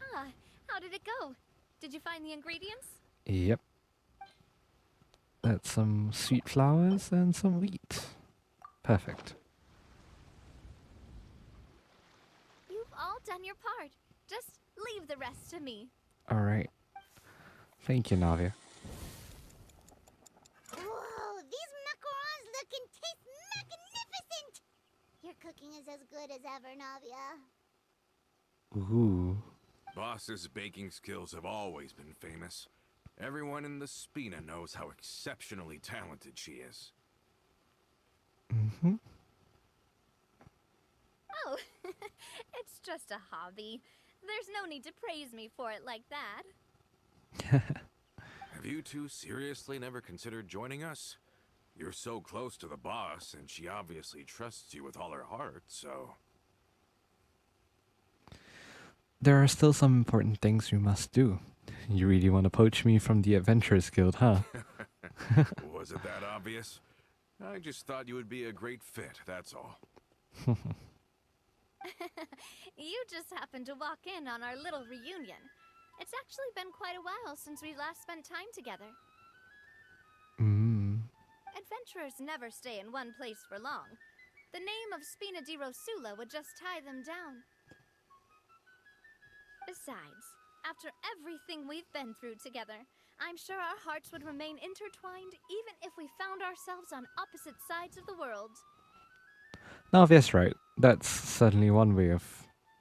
Ah, how did it go? Did you find the ingredients? Yep. That's some sweet flowers and some wheat. Perfect. You've all done your part. Just leave the rest to me. Alright. Thank you, Navia. Whoa, these macarons look and taste magnificent! Your cooking is as good as ever, Navia. Ooh. Boss's baking skills have always been famous. Everyone in the Spina knows how exceptionally talented she is. Mm-hmm. Oh, it's just a hobby. There's no need to praise me for it like that. Have you two seriously never considered joining us? You're so close to the boss, and she obviously trusts you with all her heart, so... There are still some important things we must do. You really want to poach me from the Adventurers Guild, huh? Was it that obvious? I just thought you would be a great fit, that's all. You just happened to walk in on our little reunion. It's actually been quite a while since we last spent time together. Adventurers never stay in one place for long. The name of Spina di Rosula would just tie them down. Besides, after everything we've been through together, I'm sure our hearts would remain intertwined even if we found ourselves on opposite sides of the world. Navia's right. That's certainly one way of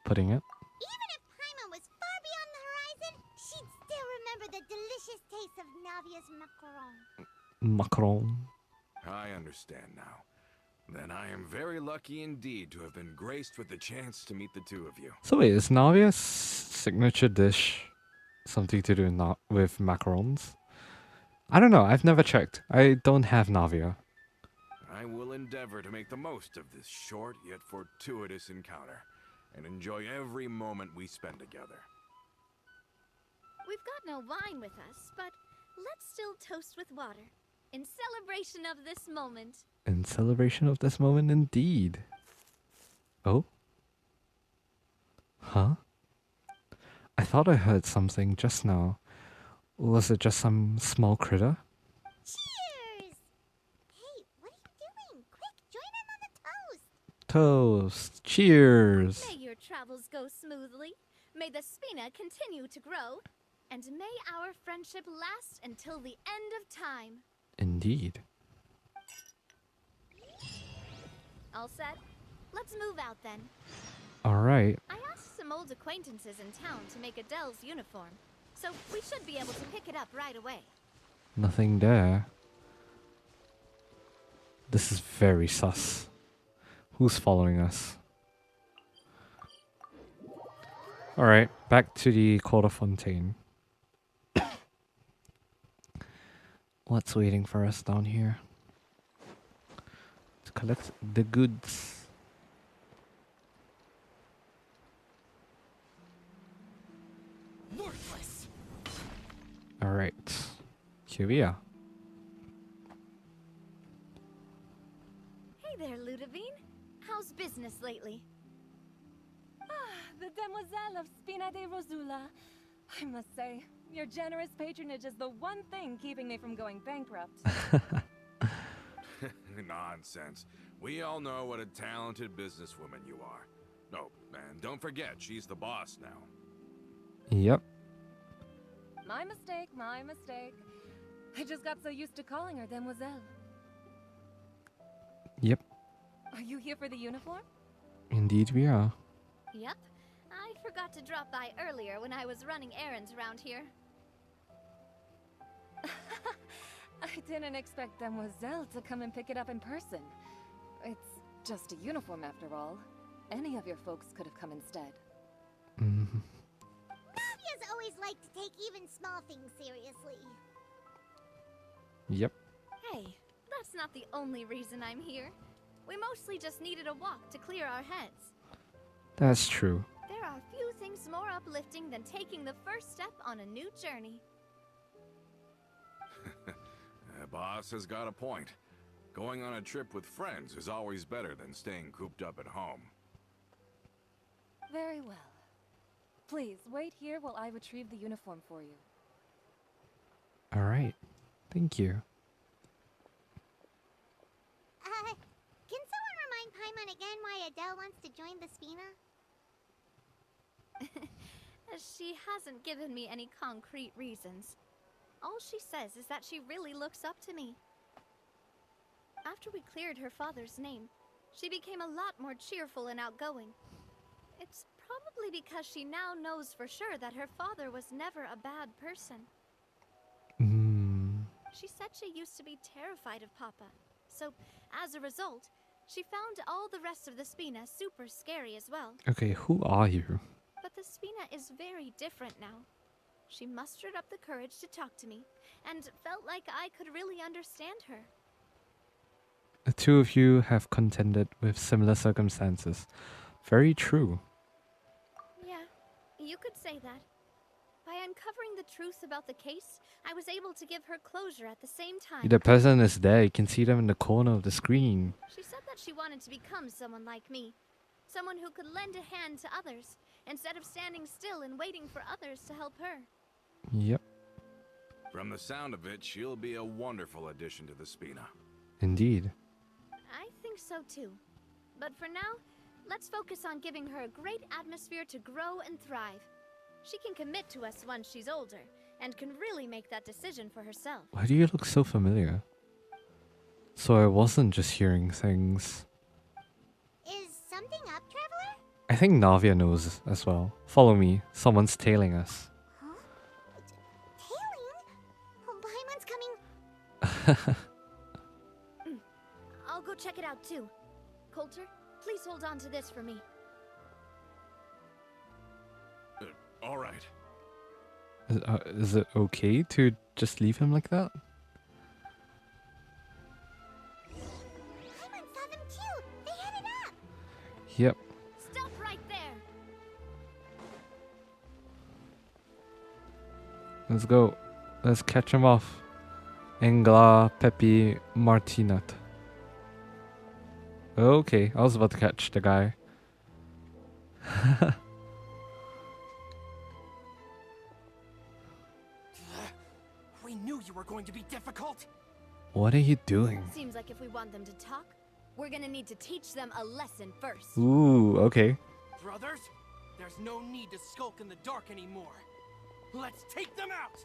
putting it. Even if Paimon was far beyond the horizon, she'd still remember the delicious taste of Navia's macaron. Macaron. I understand now. Then I am very lucky indeed to have been graced with the chance to meet the two of you. So wait, is Navia's signature dish something to do with macarons? I don't know. I've never checked. I don't have Navia. I I will endeavor to make the most of this short yet fortuitous encounter, and enjoy every moment we spend together. We've got no wine with us, but let's still toast with water, in celebration of this moment. In celebration of this moment, indeed. Oh? Huh? I thought I heard something just now. Was it just some small critter? Cheers! Hey, what are you doing? Quick, join in on the toast! Toast! Cheers! May your travels go smoothly, may the spina continue to grow, and may our friendship last until the end of time. Indeed. All set? Let's move out then. Alright. I asked some old acquaintances in town to make Adele's uniform, so we should be able to pick it up right away. Nothing there. This is very sus. Who's following us? Alright, back to the court of Fontaine. What's waiting for us down here? To collect the goods. Worthless. Alright. Here we are. Hey there, Ludovine. How's business lately? The demoiselle of Spina de Rosula. I must say, your generous patronage is the one thing keeping me from going bankrupt. Nonsense. We all know what a talented businesswoman you are. Oh, and don't forget, she's the boss now. Yep. My mistake, my mistake. I just got so used to calling her demoiselle. Yep. Are you here for the uniform? Indeed we are. Yep. I forgot to drop by earlier when I was running errands around here. I didn't expect demoiselle to come and pick it up in person. It's just a uniform after all. Any of your folks could have come instead. Mm-hmm. Navia's always liked to take even small things seriously. Yep. Hey, that's not the only reason I'm here. We mostly just needed a walk to clear our heads. That's true. There are few things more uplifting than taking the first step on a new journey. Boss has got a point. Going on a trip with friends is always better than staying cooped up at home. Very well. Please, wait here while I retrieve the uniform for you. Alright. Thank you. Can someone remind Paimon again why Adele wants to join the Spina? She hasn't given me any concrete reasons. All she says is that she really looks up to me. After we cleared her father's name, she became a lot more cheerful and outgoing. It's probably because she now knows for sure that her father was never a bad person. She said she used to be terrified of Papa, so as a result, she found all the rest of the Spina super scary as well. Okay, who are you? But the Spina is very different now. She mustered up the courage to talk to me, and felt like I could really understand her. The two of you have contended with similar circumstances. Very true. Yeah, you could say that. By uncovering the truth about the case, I was able to give her closure at the same time. The person is there. You can see them in the corner of the screen. She said that she wanted to become someone like me. Someone who could lend a hand to others, instead of standing still and waiting for others to help her. Yep. From the sound of it, she'll be a wonderful addition to the Spina. Indeed. I think so too. But for now, let's focus on giving her a great atmosphere to grow and thrive. She can commit to us once she's older, and can really make that decision for herself. Why do you look so familiar? So I wasn't just hearing things. Is something up, Traveler? I think Navia knows as well. Follow me. Someone's tailing us. Huh? Tailing? Oh, Paimon's coming. I'll go check it out too. Coulter, please hold on to this for me. All right. Is it okay to just leave him like that? Yep. Stop right there. Let's go. Let's catch him off. Engla Pepi Martinat. Okay, I was about to catch the guy. We knew you were going to be difficult. What are you doing? Seems like if we want them to talk, we're gonna need to teach them a lesson first. Ooh, okay. Brothers, there's no need to skulk in the dark anymore. Let's take them out.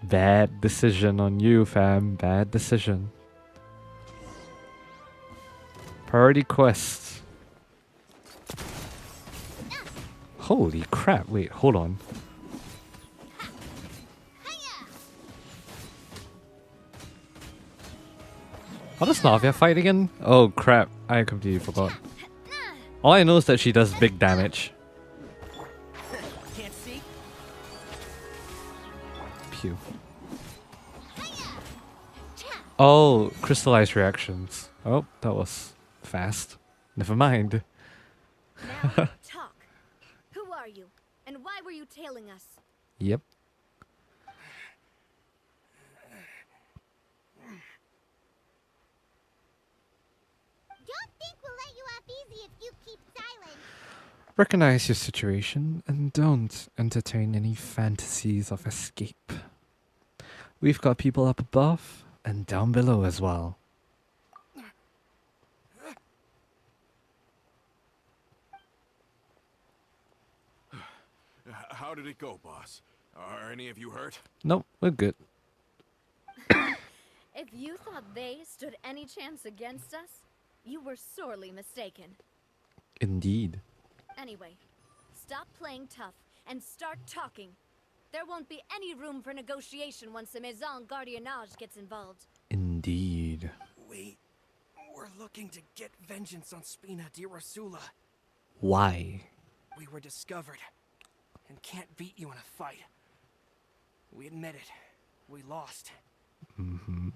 Bad decision on you, fam. Bad decision. Priority quests. Holy crap. Wait, hold on. How does Navia fight again? Oh crap, I completely forgot. All I know is that she does big damage. Can't see? Pew. Oh, crystallized reactions. Oh, that was fast. Never mind. Now, talk. Who are you? And why were you tailing us? Yep. Don't think we'll let you off easy if you keep silent. Recognize your situation and don't entertain any fantasies of escape. We've got people up above and down below as well. How did it go, boss? Are any of you hurt? Nope, we're good. If you thought they stood any chance against us, you were sorely mistaken. Indeed. Anyway, stop playing tough and start talking. There won't be any room for negotiation once the Maison Gardiennage gets involved. Indeed. We're looking to get vengeance on Spina di Rosula. Why? We were discovered and can't beat you in a fight. We admit it. We lost. Mm-hmm.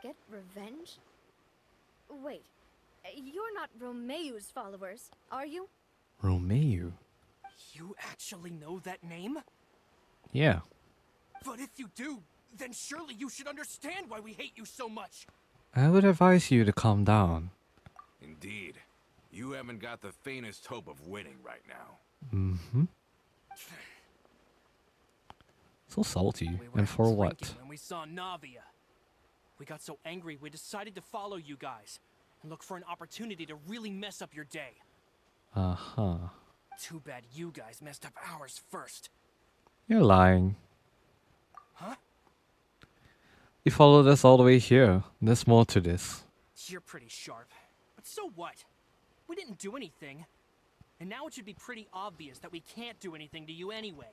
Get revenge? Wait, you're not Romeu's followers, are you? Romeu? You actually know that name? Yeah. But if you do, then surely you should understand why we hate you so much. I would advise you to calm down. Indeed. You haven't got the faintest hope of winning right now. Mm-hmm. So salty. We were And for drinking what? when we saw Navia. We got so angry we decided to follow you guys and look for an opportunity to really mess up your day. Uh-huh. Too bad you guys messed up ours first. You're lying. Huh? You followed us all the way here. There's more to this. You're pretty sharp. But so what? We didn't do anything. And now it should be pretty obvious that we can't do anything to you anyway.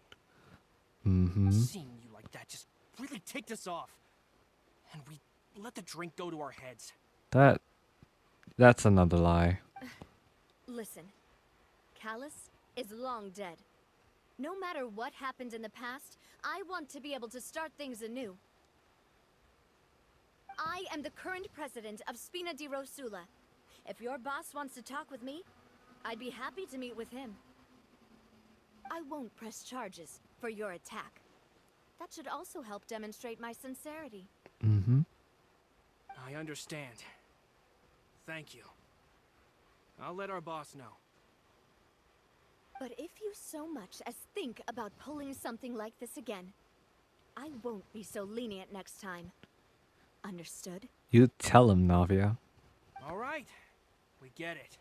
Mm-hmm. Seeing you like that just really ticked us off. And we let the drink go to our heads. That's another lie. Listen, Callus is long dead. No matter what happened in the past, I want to be able to start things anew. I am the current president of Spina di Rosula. If your boss wants to talk with me, I'd be happy to meet with him. I won't press charges for your attack. That should also help demonstrate my sincerity. Mm-hmm. I understand. Thank you. I'll let our boss know. But if you so much as think about pulling something like this again, I won't be so lenient next time. Understood? You tell him, Navia. All right. We get it.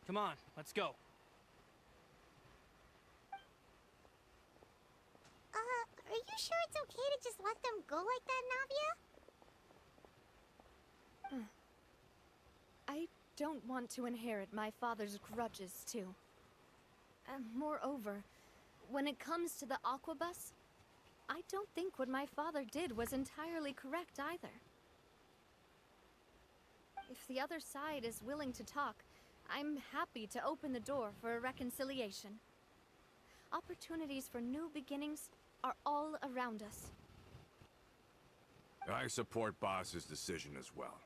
Come on, let's go. Are you sure it's okay to just let them go like that, Navia? I don't want to inherit my father's grudges, too. And moreover, when it comes to the Aquabus, I don't think what my father did was entirely correct either. If the other side is willing to talk, I'm happy to open the door for a reconciliation. Opportunities for new beginnings are all around us. I support Boss's decision as well.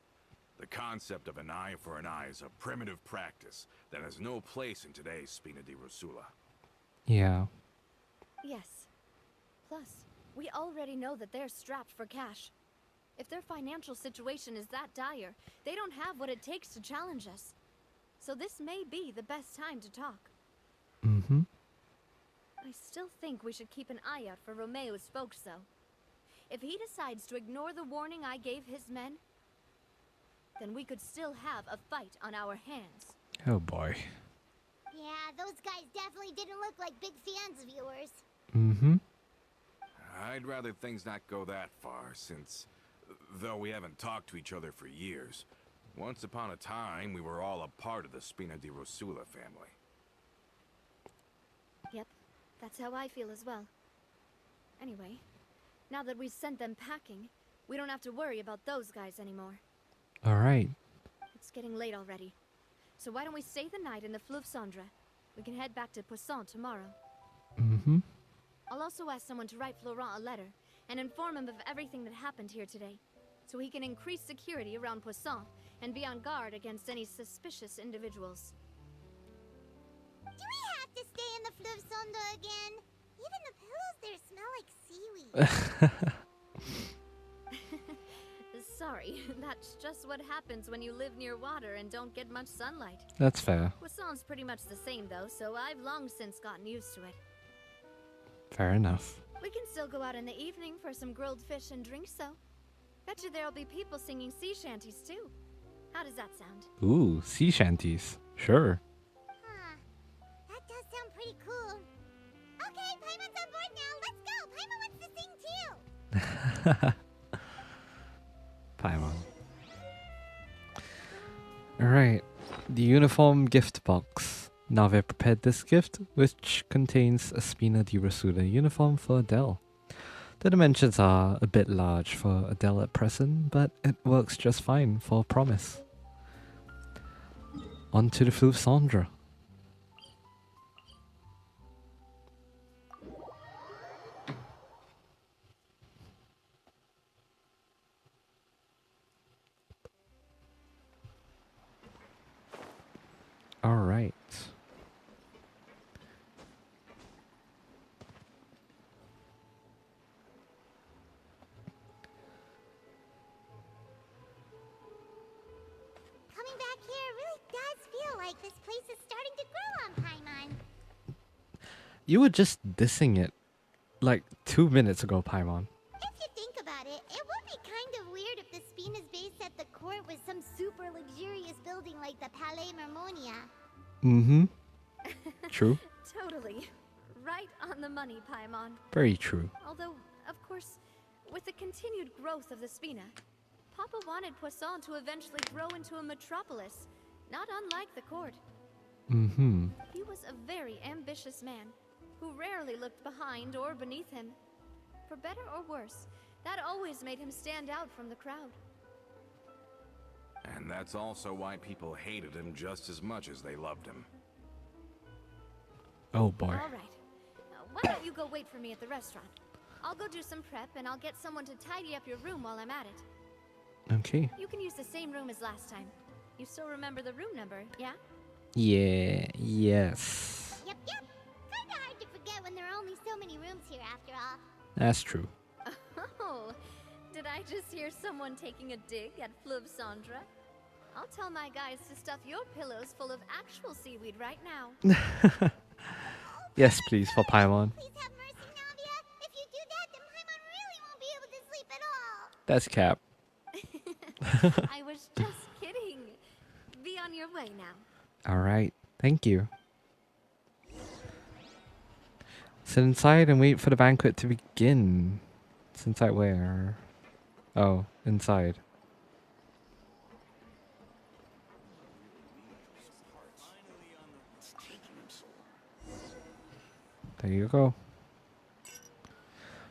The concept of an eye for an eye is a primitive practice that has no place in today's Spina di Rosula. Yeah. Yes. Plus, we already know that they're strapped for cash. If their financial situation is that dire, they don't have what it takes to challenge us. So this may be the best time to talk. Mm-hmm. I still think we should keep an eye out for Romeo's folks, though. If he decides to ignore the warning I gave his men, then we could still have a fight on our hands. Oh boy. Yeah, those guys definitely didn't look like big fans of yours. Mm-hmm. I'd rather things not go that far, since, though we haven't talked to each other for years, once upon a time we were all a part of the Spina di Rosula family. Yep, that's how I feel as well. Anyway, now that we've sent them packing, we don't have to worry about those guys anymore. Alright. It's getting late already. So why don't we stay the night in the Fleuve Cendre? We can head back to Poisson tomorrow. Mm-hmm. I'll also ask someone to write Florent a letter and inform him of everything that happened here today, so he can increase security around Poisson and be on guard against any suspicious individuals. Do we have to stay in the Fleuve Cendre again? Even the pillows there smell like seaweed. Sorry, that's just what happens when you live near water and don't get much sunlight. That's fair. Poisson's pretty much the same though, so I've long since gotten used to it. Fair enough. We can still go out in the evening for some grilled fish and drinks though. Bet you there'll be people singing sea shanties too. How does that sound? Ooh, sea shanties. Sure. Huh. That does sound pretty cool. Okay, Paimon's on board now. Let's go. Paimon wants to sing too. Paimon. Alright. The uniform gift box. Navia prepared this gift, which contains a Spina di Rosula uniform for Adele. The dimensions are a bit large for Adele at present, but it works just fine for Promise. On to the Fleuve Cendre. Alright. Coming back here really does feel like this place is starting to grow on Paimon. You were just dissing it like 2 minutes ago, Paimon. If you think about it, it would be kind of weird if the Spina's base at the court was some super luxurious building like the Palais Mermonia. Mm-hmm. True. Totally. Right on the money, Paimon. Very true. Although, of course, with the continued growth of the Spina, Papa wanted Poisson to eventually grow into a metropolis, not unlike the court. Mm-hmm. He was a very ambitious man, who rarely looked behind or beneath him. For better or worse, that always made him stand out from the crowd. And that's also why people hated him just as much as they loved him. Oh boy. All right. Why don't you go wait for me at the restaurant? I'll go do some prep and I'll get someone to tidy up your room while I'm at it. Okay. You can use the same room as last time. You still remember the room number, yeah? Yeah. Yes. Yep. Kinda hard to forget when there are only so many rooms here after all. That's true. Oh, did I just hear someone taking a dig at Fleuve Cendre? I'll tell my guys to stuff your pillows full of actual seaweed right now. Yes, please, for Paimon. Please have mercy, Navia. If you do that, then Paimon really won't be able to sleep at all. That's cap. I was just kidding. Be on your way now. Alright, thank you. Sit inside and wait for the banquet to begin. It's inside where? Oh, inside. There you go.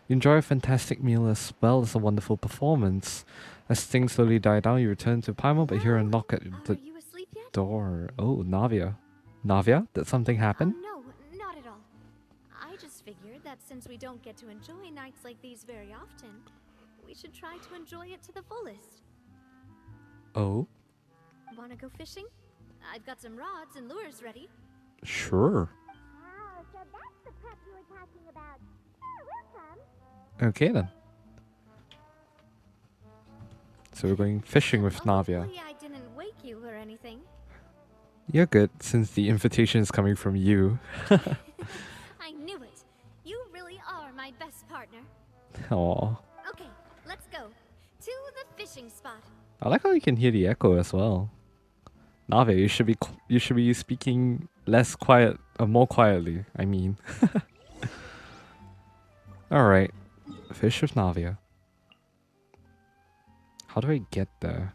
You enjoy a fantastic meal as well as a wonderful performance. As things slowly die down, you return to Paimon, but hear a knock at the Are you asleep yet? door. Oh, Navia. Navia? Did something happen? No, not at all. I just figured that since we don't get to enjoy nights like these very often, we should try to enjoy it to the fullest. Oh, Wanna go fishing? I've got some rods and lures ready. sure. Oh, so that's the prep you were talking about. Sure, we'll come. Okay then. So we're going fishing with Navia. Hopefully I didn't wake you or anything. You're good, since the invitation is coming from you. I knew it. You really are my best partner. Aww. Okay, let's go. To the fishing spot. I like how you can hear the echo as well. Navia, you should be speaking less quiet, more quietly. I mean. All right, fish with Navia. How do I get there?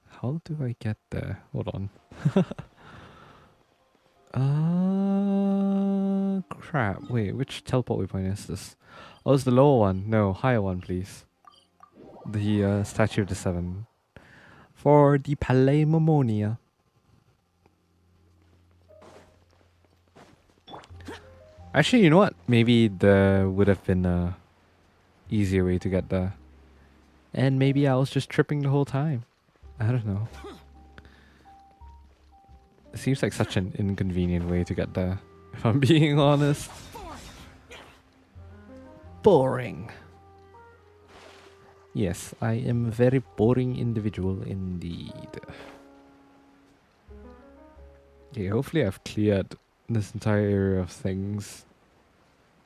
How do I get there? Hold on. Crap. Wait, which teleport waypoint is this? Oh, it's the lower one. No, higher one, please. The Statue of the Seven. For the Palais Mommonia. Actually, you know what? Maybe there would have been a easier way to get there. And maybe I was just tripping the whole time. I don't know. It seems like such an inconvenient way to get there, if I'm being honest. Boring. Yes, I am a very boring individual indeed. Okay, hopefully I've cleared this entire area of things.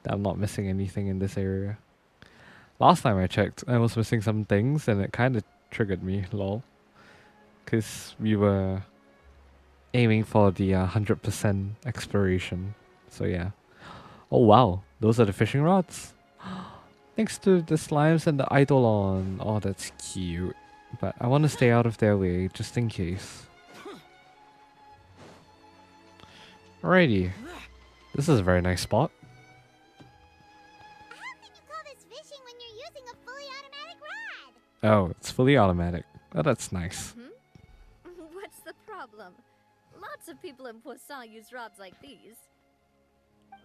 That I'm not missing anything in this area. Last time I checked, I was missing some things and it kind of triggered me, lol. Because we were aiming for the 100% exploration. So yeah. Oh wow, those are the fishing rods. Next to the slimes and the eidolon. Oh, that's cute. But I want to stay out of their way, just in case. Alrighty. This is a very nice spot. How can you call this fishing when you're using a fully automatic rod? Oh, it's fully automatic. Oh, that's nice. What's the problem? Lots of people in Poisson use rods like these.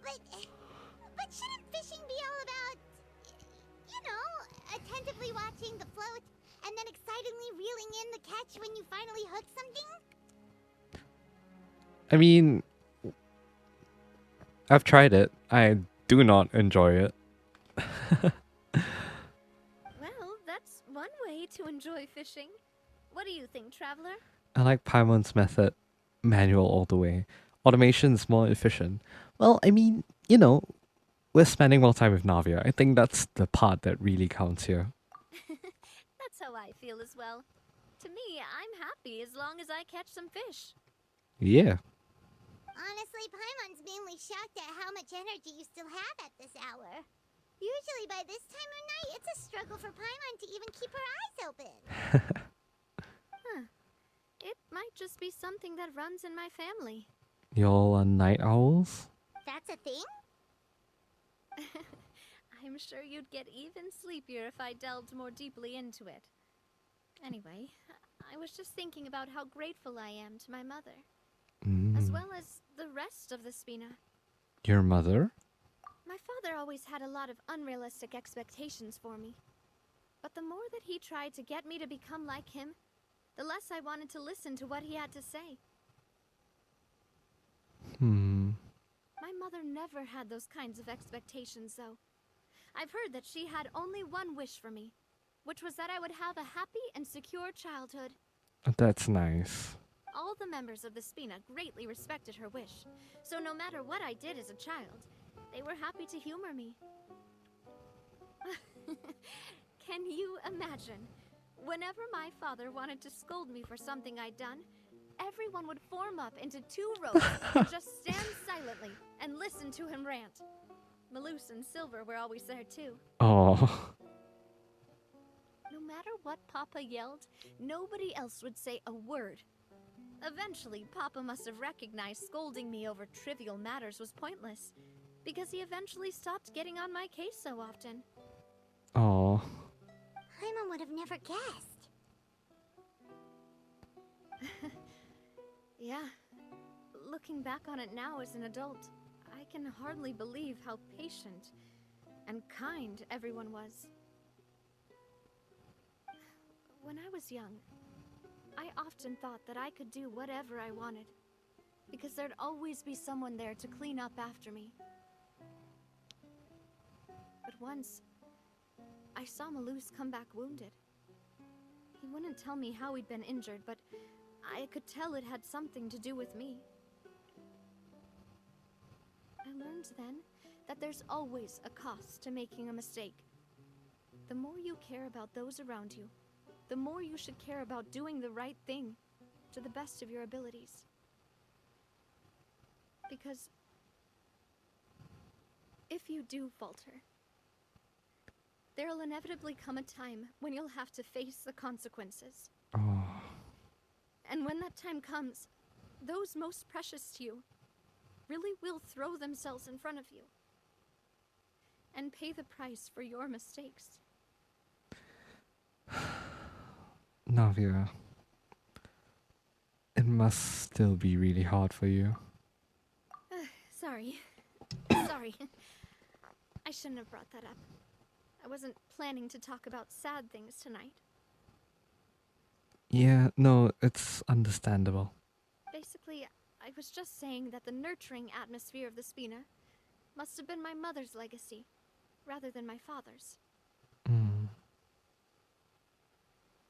But shouldn't fishing be all about, you know, attentively watching the float and then excitedly reeling in the catch when you finally hook something? I mean, I've tried it. I do not enjoy it. Well, that's one way to enjoy fishing. What do you think, Traveler? I like Paimon's method. Manual all the way. Automation's more efficient. Well, I mean, you know, we're spending more time with Navia. I think that's the part that really counts here. That's how I feel as well. To me, I'm happy as long as I catch some fish. Yeah. Honestly, Paimon's mainly shocked at how much energy you still have at this hour. Usually by this time of night, it's a struggle for Paimon to even keep her eyes open. It might just be something that runs in my family. Y'all are night owls? That's a thing? I'm sure you'd get even sleepier if I delved more deeply into it. Anyway, I was just thinking about how grateful I am to my mother, as well as the rest of the Spina. Your mother? My father always had a lot of unrealistic expectations for me. But the more that he tried to get me to become like him, the less I wanted to listen to what he had to say. My mother never had those kinds of expectations, though. I've heard that she had only one wish for me, which was that I would have a happy and secure childhood. That's nice. All the members of the Spina greatly respected her wish, so no matter what I did as a child, they were happy to humor me. Can you imagine? Whenever my father wanted to scold me for something I'd done, everyone would form up into 2 rows and just stand silently and listen to him rant. Malus and Silver were always there too. Oh. No matter what Papa yelled, nobody else would say a word. Eventually, Papa must have recognized scolding me over trivial matters was pointless, because he eventually stopped getting on my case so often. Oh. Paimon would have never guessed. Yeah. Looking back on it now as an adult, I I can hardly believe how patient and kind everyone was. When I was young, I often thought that I could do whatever I wanted, because there'd always be someone there to clean up after me. But once, I saw Malus come back wounded. He wouldn't tell me how he'd been injured, but I could tell it had something to do with me. I learned then that there's always a cost to making a mistake. The more you care about those around you, the more you should care about doing the right thing to the best of your abilities. Because if you do falter, there'll inevitably come a time when you'll have to face the consequences. Oh. And when that time comes, those most precious to you really will throw themselves in front of you and pay the price for your mistakes. Navia, it must still be really hard for you. Sorry. Sorry. I shouldn't have brought that up. I wasn't planning to talk about sad things tonight. Yeah, no, it's understandable. Basically, I was just saying that the nurturing atmosphere of the Spina must have been my mother's legacy, rather than my father's. Mm.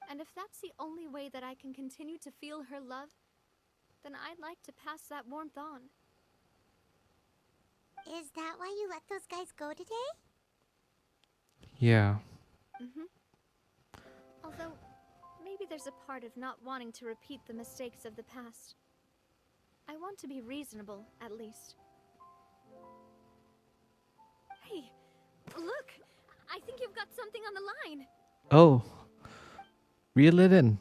And if that's the only way that I can continue to feel her love, then I'd like to pass that warmth on. Is that why you let those guys go today? Yeah. Although, maybe there's a part of not wanting to repeat the mistakes of the past. I want to be reasonable, at least. Hey, look! I think you've got something on the line! Oh. Reel it in.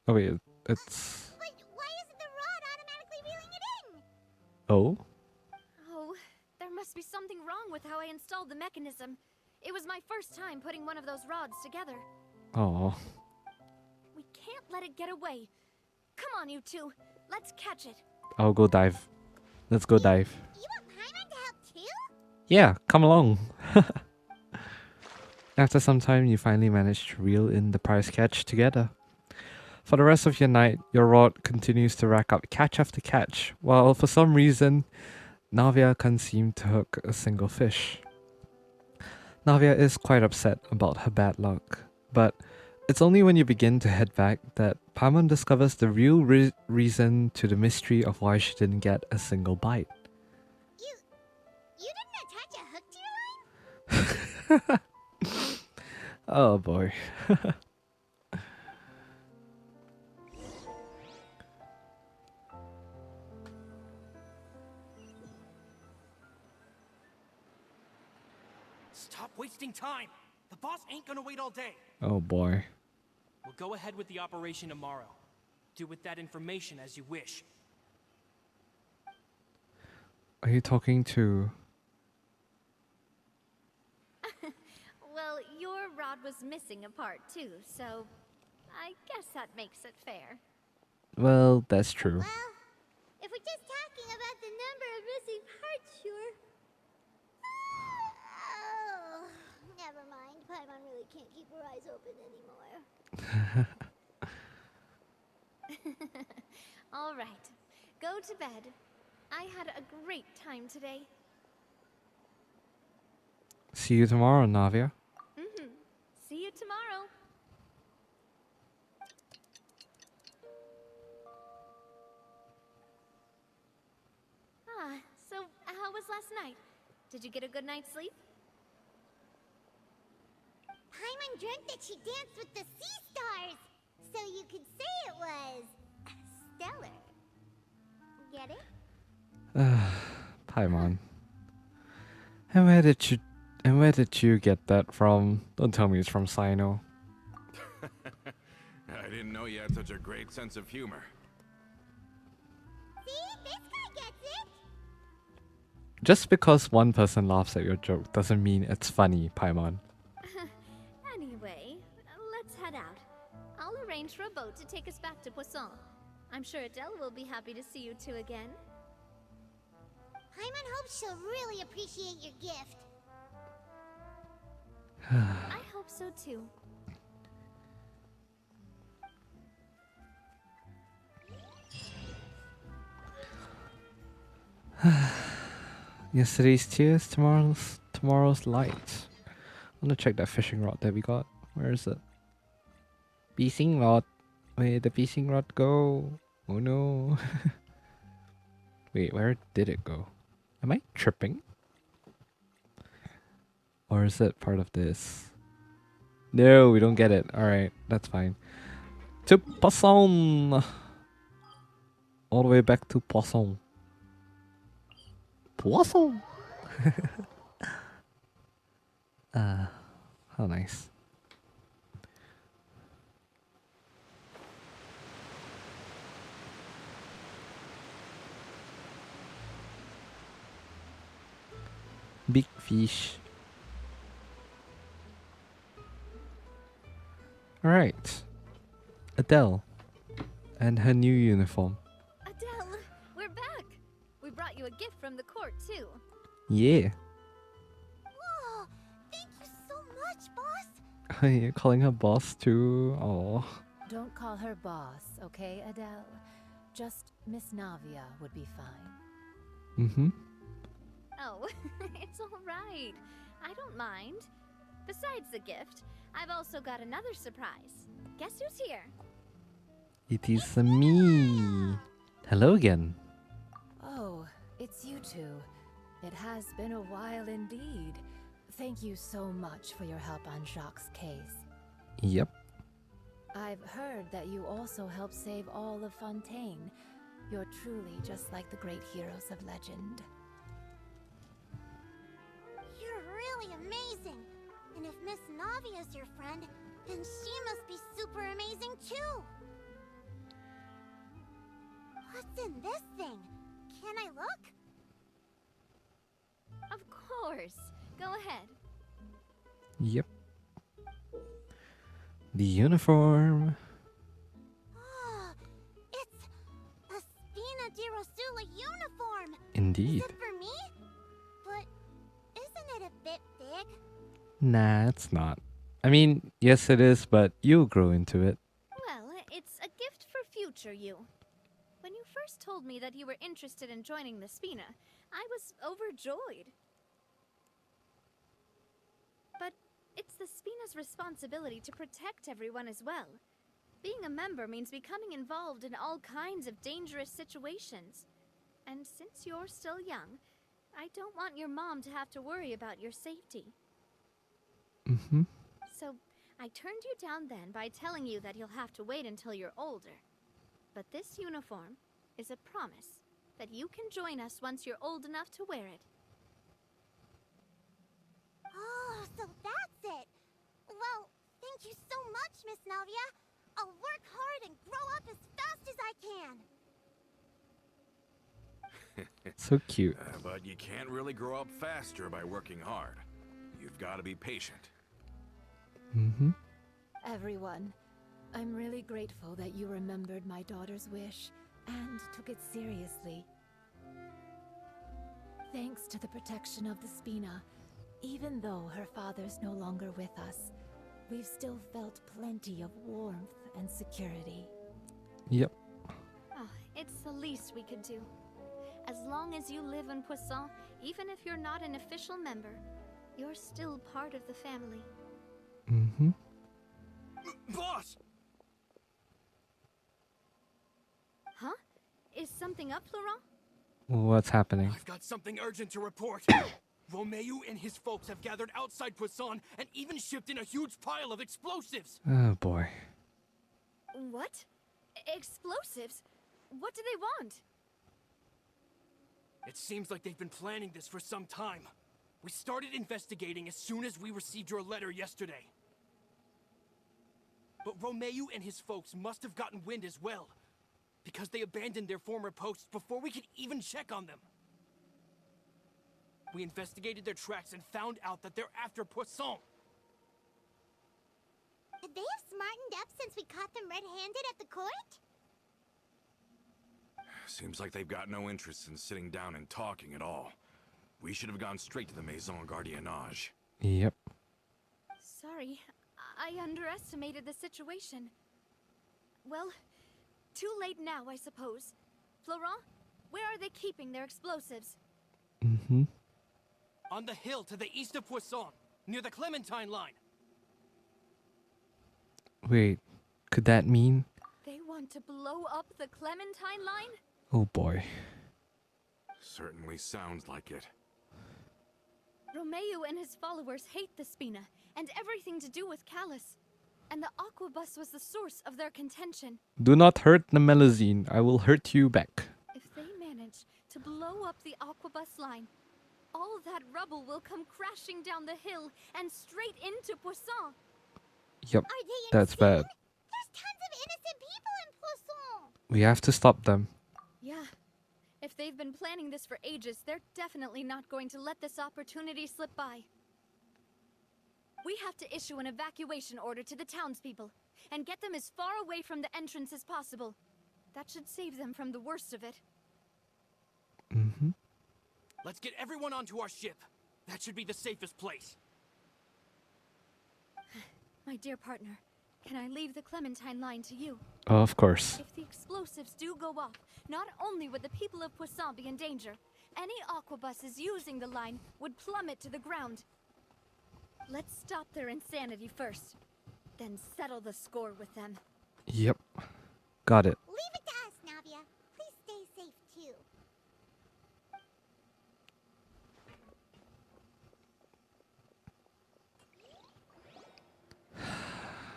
Oh wait, it's... But why isn't the rod automatically reeling it in? Oh? Oh, there must be something wrong with how I installed the mechanism. It was my first time putting one of those rods together. Oh. We can't let it get away. Come on, you two. Let's catch it. I'll go dive. Let's go dive. You want Paimon to help too? Yeah, come along. After some time, you finally manage to reel in the prize catch together. For the rest of your night, your rod continues to rack up catch after catch, while for some reason, Navia can't seem to hook a single fish. Navia is quite upset about her bad luck, but it's only when you begin to head back that Paimon discovers the real reason to the mystery of why she didn't get a single bite. You didn't attach a hook to your line? Oh boy. Stop wasting time! The boss ain't gonna wait all day. Oh boy. We'll go ahead with the operation tomorrow. Do with that information as you wish. Are you talking to... Well, your rod was missing a part too, so I guess that makes it fair. Well, that's true. Well, if we're just talking about the number of missing parts, sure. Oh, never mind. Paimon really can't keep her eyes open anymore. All right, go to bed. I had a great time today. See you tomorrow, Navia. See you tomorrow. So how was last night? Did you get a good night's sleep? Paimon dreamt that she danced with the sea stars, so you could say it was stellar. Get it? Paimon. And where did you get that from? Don't tell me it's from Sino. I didn't know you had such a great sense of humor. See? This guy gets it! Just because one person laughs at your joke doesn't mean it's funny, Paimon. Anyway, let's head out. I'll arrange for a boat to take us back to Poisson. I'm sure Adele will be happy to see you two again. Paimon hopes she'll really appreciate your gift. I hope so too. Yesterday's tears, tomorrow's light. I'm gonna check that fishing rod that we got. Where is it? Fishing rod. Where'd the fishing rod go? Oh no. Wait, where did it go? Am I tripping? Or is it part of this? No, we don't get it. Alright, that's fine. To Poisson! All the way back to Poisson. Poisson! How nice. Big fish. Alright. Adele. And her new uniform. Adele, we're back. We brought you a gift from the court too. Yeah. Whoa, thank you so much, boss. You're calling her boss too? Oh. Don't call her boss, okay, Adele? Just Miss Navia would be fine. Mm-hmm. Oh, it's all right. I don't mind. Besides the gift, I've also got another surprise. Guess who's here? It is me. Hello again. Oh, it's you two. It has been a while indeed. Thank you so much for your help on Jacques' case. Yep. I've heard that you also helped save all of Fontaine. You're truly just like the great heroes of legend. You're really amazing. And if Miss Navia's your friend, then she must be super amazing too. What's in this thing? Can I look? Of course. Go ahead. Yep. The uniform. Oh, it's a Spina di Rosula uniform. Indeed. Is it for me? But isn't it a bit big? Nah, it's not. I mean, yes it is, but you'll grow into it. Well, it's a gift for future you. When you first told me that you were interested in joining the Spina, I was overjoyed. But it's the Spina's responsibility to protect everyone as well. Being a member means becoming involved in all kinds of dangerous situations. And since you're still young, I don't want your mom to have to worry about your safety. Mm-hmm. So, I turned you down then by telling you that you'll have to wait until you're older. But this uniform is a promise that you can join us once you're old enough to wear it. Oh, so that's it. Well, thank you so much, Miss Navia. I'll work hard and grow up as fast as I can. So cute. But you can't really grow up faster by working hard. You've got to be patient. Mm-hmm. Everyone, I'm really grateful that you remembered my daughter's wish and took it seriously. Thanks to the protection of the Spina, even though her father's no longer with us, we've still felt plenty of warmth and security. Yep. Oh, it's the least we could do. As long as you live in Poisson, even if you're not an official member, you're still part of the family. Mm-hmm. Boss! Huh? Is something up, Laurent? What's happening? I've got something urgent to report. Romeo and his folks have gathered outside Poisson and even shipped in a huge pile of explosives. Oh boy. What? Explosives? What do they want? It seems like they've been planning this for some time. We started investigating as soon as we received your letter yesterday. But Romeo and his folks must have gotten wind as well, because they abandoned their former posts before we could even check on them. We investigated their tracks and found out that they're after Poisson. Could they have smartened up since we caught them red-handed at the court? Seems like they've got no interest in sitting down and talking at all. We should have gone straight to the Maison Gardiennage. Yep. Sorry, I underestimated the situation. Well, too late now, I suppose. Florent, where are they keeping their explosives? Mm-hmm. On the hill to the east of Poisson, near the Clementine line. Wait, could that mean? They want to blow up the Clementine line? Oh boy. Certainly sounds like it. Romeo and his followers hate the Spina and everything to do with Callus. And the Aquabus was the source of their contention. Do not hurt the Melusine. I will hurt you back. If they manage to blow up the Aquabus line, all that rubble will come crashing down the hill and straight into Poisson. Yep, Are they that's insane? bad. There's tons of innocent people in Poisson. We have to stop them. Yeah. If they've been planning this for ages, they're definitely not going to let this opportunity slip by. We have to issue an evacuation order to the townspeople and get them as far away from the entrance as possible. That should save them from the worst of it. Mm-hmm. Let's get everyone onto our ship. That should be the safest place. My dear partner, can I leave the Clementine line to you? Of course. If the explosives do go off, not only would the people of Poisson be in danger, any aquabuses using the line would plummet to the ground. Let's stop their insanity first, then settle the score with them. Yep. Got it. Leave it to us, Navia. Please stay safe, too.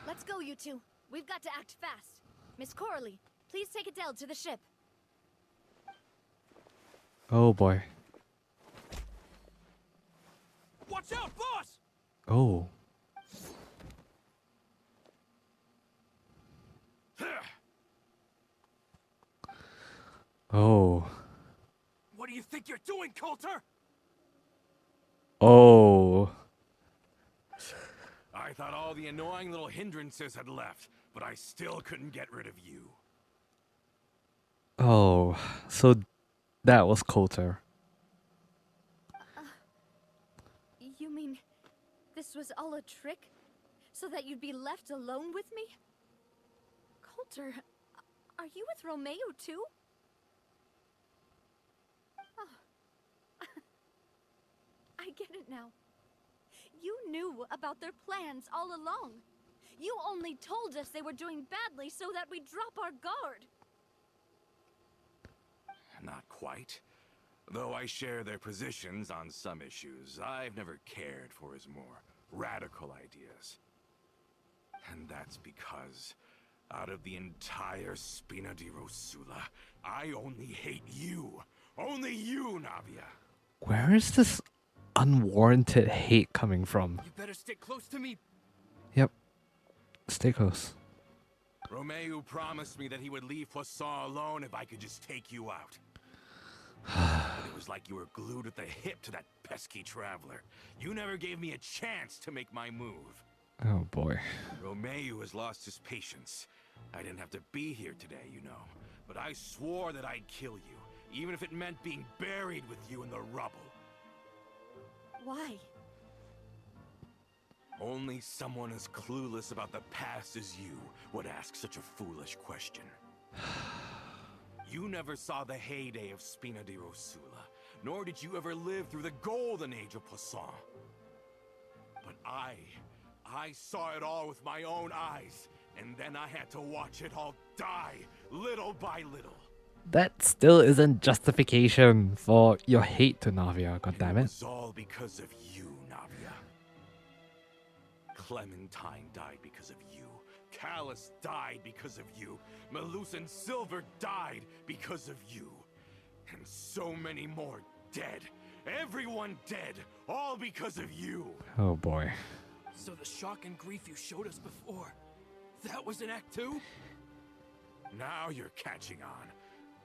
Let's go, you two. We've got to act fast. Miss Coralie, please take Adele to the ship. Oh boy. Watch out, boss! Oh. Oh. What do you think you're doing, Coulter? Oh. I thought all the annoying little hindrances had left, but I still couldn't get rid of you. Oh. So that was Coulter. You mean this was all a trick? So that you'd be left alone with me? Coulter, are you with Romeo too? Oh. I get it now. You knew about their plans all along. You only told us they were doing badly so that we'd drop our guard. Not quite. Though I share their positions on some issues, I've never cared for his more radical ideas. And that's because, out of the entire Spina di Rosula, I only hate you. Only you, Navia. Where is this unwarranted hate coming from? You better stick close to me. Yep. Stay close. Romeo promised me that he would leave Poisson alone if I could just take you out. But it was like you were glued at the hip to that pesky traveler. You never gave me a chance to make my move. Oh boy. Romeo has lost his patience. I didn't have to be here today, you know. But I swore that I'd kill you, even if it meant being buried with you in the rubble. Why? Only someone as clueless about the past as you would ask such a foolish question. You never saw the heyday of Spina di Rosula, nor did you ever live through the golden age of Poisson. But I saw it all with my own eyes, and then I had to watch it all die, little by little. That still isn't justification for your hate to Navia, goddammit. It was all because of you, Navia. Clementine died because of you. Callus died because of you. Malus and Silver died because of you. And so many more dead. Everyone dead. All because of you. Oh boy. So the shock and grief you showed us before, that was in Act 2? Now you're catching on.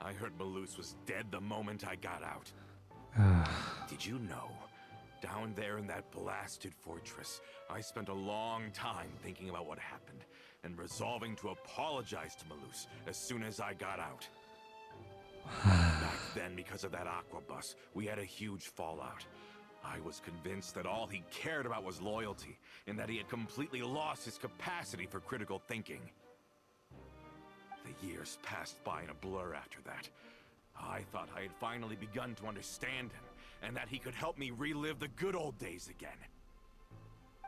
I heard Malus was dead the moment I got out. Did you know? Down there in that blasted fortress, I spent a long time thinking about what happened and resolving to apologize to Malus as soon as I got out. Back then, because of that aqua bus, we had a huge fallout. I was convinced that all he cared about was loyalty, and that he had completely lost his capacity for critical thinking. The years passed by in a blur after that. I thought I had finally begun to understand him, and that he could help me relive the good old days again.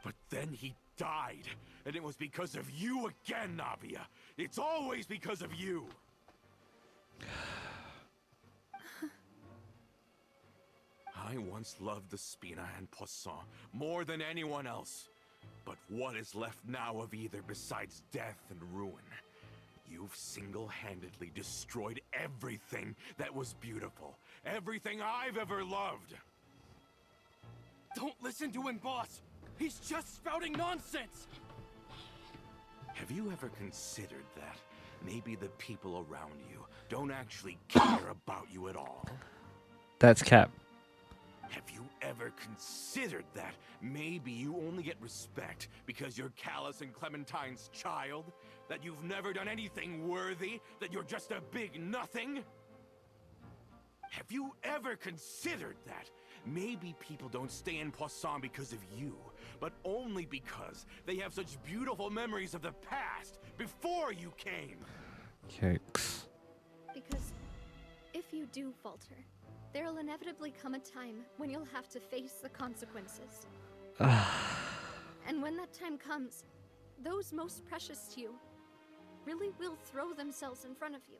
But then he died, and it was because of you again, Navia. It's always because of you. I once loved the Spina and Poisson more than anyone else. But what is left now of either besides death and ruin? You've single-handedly destroyed everything that was beautiful. Everything I've ever loved. Don't listen to him, boss! He's just spouting nonsense! Have you ever considered that maybe the people around you don't actually care about you at all? That's Cap. Have you ever considered that maybe you only get respect because you're Callus and Clementine's child? That you've never done anything worthy? That you're just a big nothing? Have you ever considered that maybe people don't stay in Poisson because of you, but only because they have such beautiful memories of the past before you came? Yikes. Because if you do falter, there'll inevitably come a time when you'll have to face the consequences. And when that time comes, those most precious to you really will throw themselves in front of you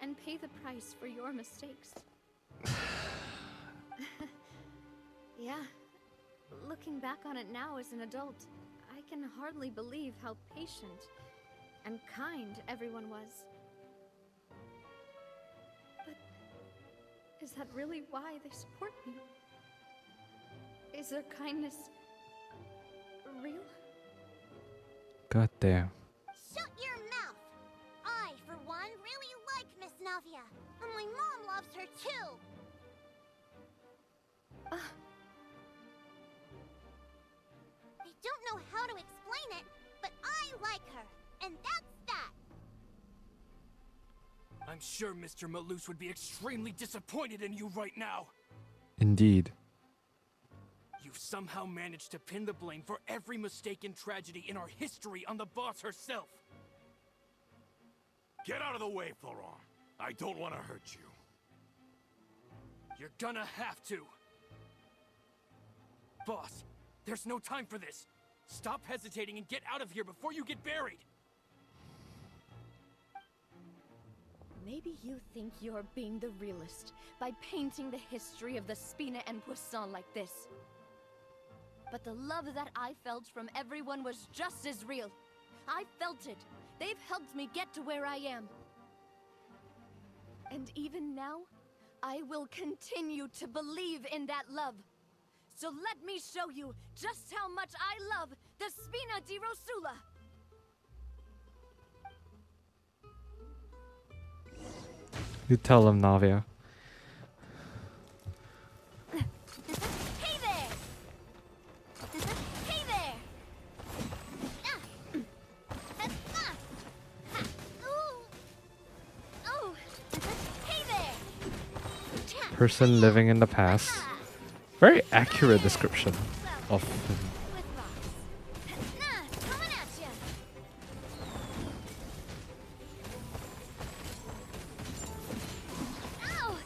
and pay the price for your mistakes. Yeah, looking back on it now as an adult, I can hardly believe how patient and kind everyone was. But is that really why they support me? Is their kindness real? God damn. Shut your mouth! I, for one, really like Miss Navia, and my mom loves her too! I don't know how to explain it, but I like her, and that's that! I'm sure Mr. Malus would be extremely disappointed in you right now. Indeed. You've somehow managed to pin the blame for every mistake and tragedy in our history on the boss herself. Get out of the way, Florent. I don't want to hurt you. You're gonna have to. Boss, there's no time for this. Stop hesitating and get out of here before you get buried. Maybe you think you're being the realist by painting the history of the Spina and Poisson like this. But the love that I felt from everyone was just as real. I felt it. They've helped me get to where I am. And even now, I will continue to believe in that love. So let me show you just how much I love the Spina di Rosula. You tell them, Navia. Hey there! Hey there! Oh! Hey there! Person living in the past. Very accurate description of him. With rocks. Coming at ya! Ow!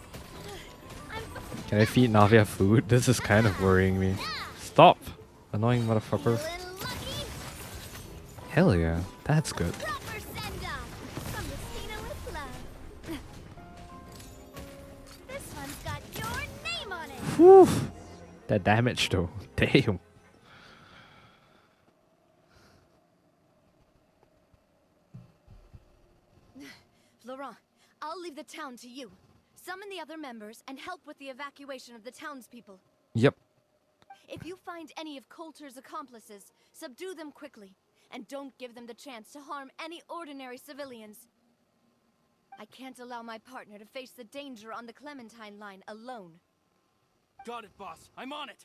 Can I feed Navia food? This is kind of worrying me. Stop! Annoying motherfucker. Little lucky. Hell yeah, that's good. Proper send-off from the Spina with love. This one's got your name on it. Whew! That damage though. Damn. Laurent, I'll leave the town to you. Summon the other members and help with the evacuation of the townspeople. Yep. If you find any of Coulter's accomplices, subdue them quickly. And don't give them the chance to harm any ordinary civilians. I can't allow my partner to face the danger on the Clementine line alone. Got it, boss. I'm on it.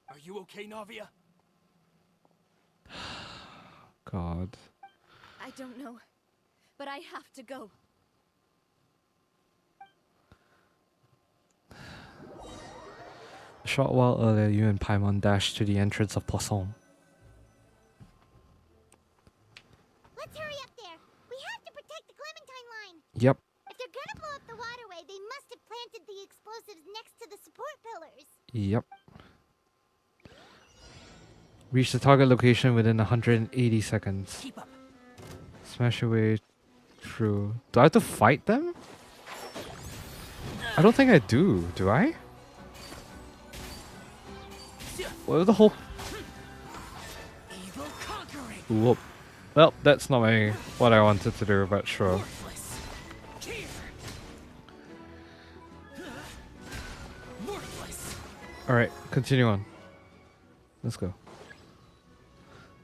Are you okay, Navia? God. I don't know, but I have to go. A short while earlier, you and Paimon dashed to the entrance of Poisson. Let's hurry up there. We have to protect the Clementine line. Yep. If they're gonna blow up the waterway, they must have planted the explosives next to the support pillars. Yep. Reach the target location within 180 seconds. Keep up. Smash your way through. Do I have to fight them? I don't think I do. Do I? What are the whole... Evil conquering. Whoop. Well, that's not what I wanted to do, but sure. Worthless. Here. Worthless. Alright, continue on. Let's go.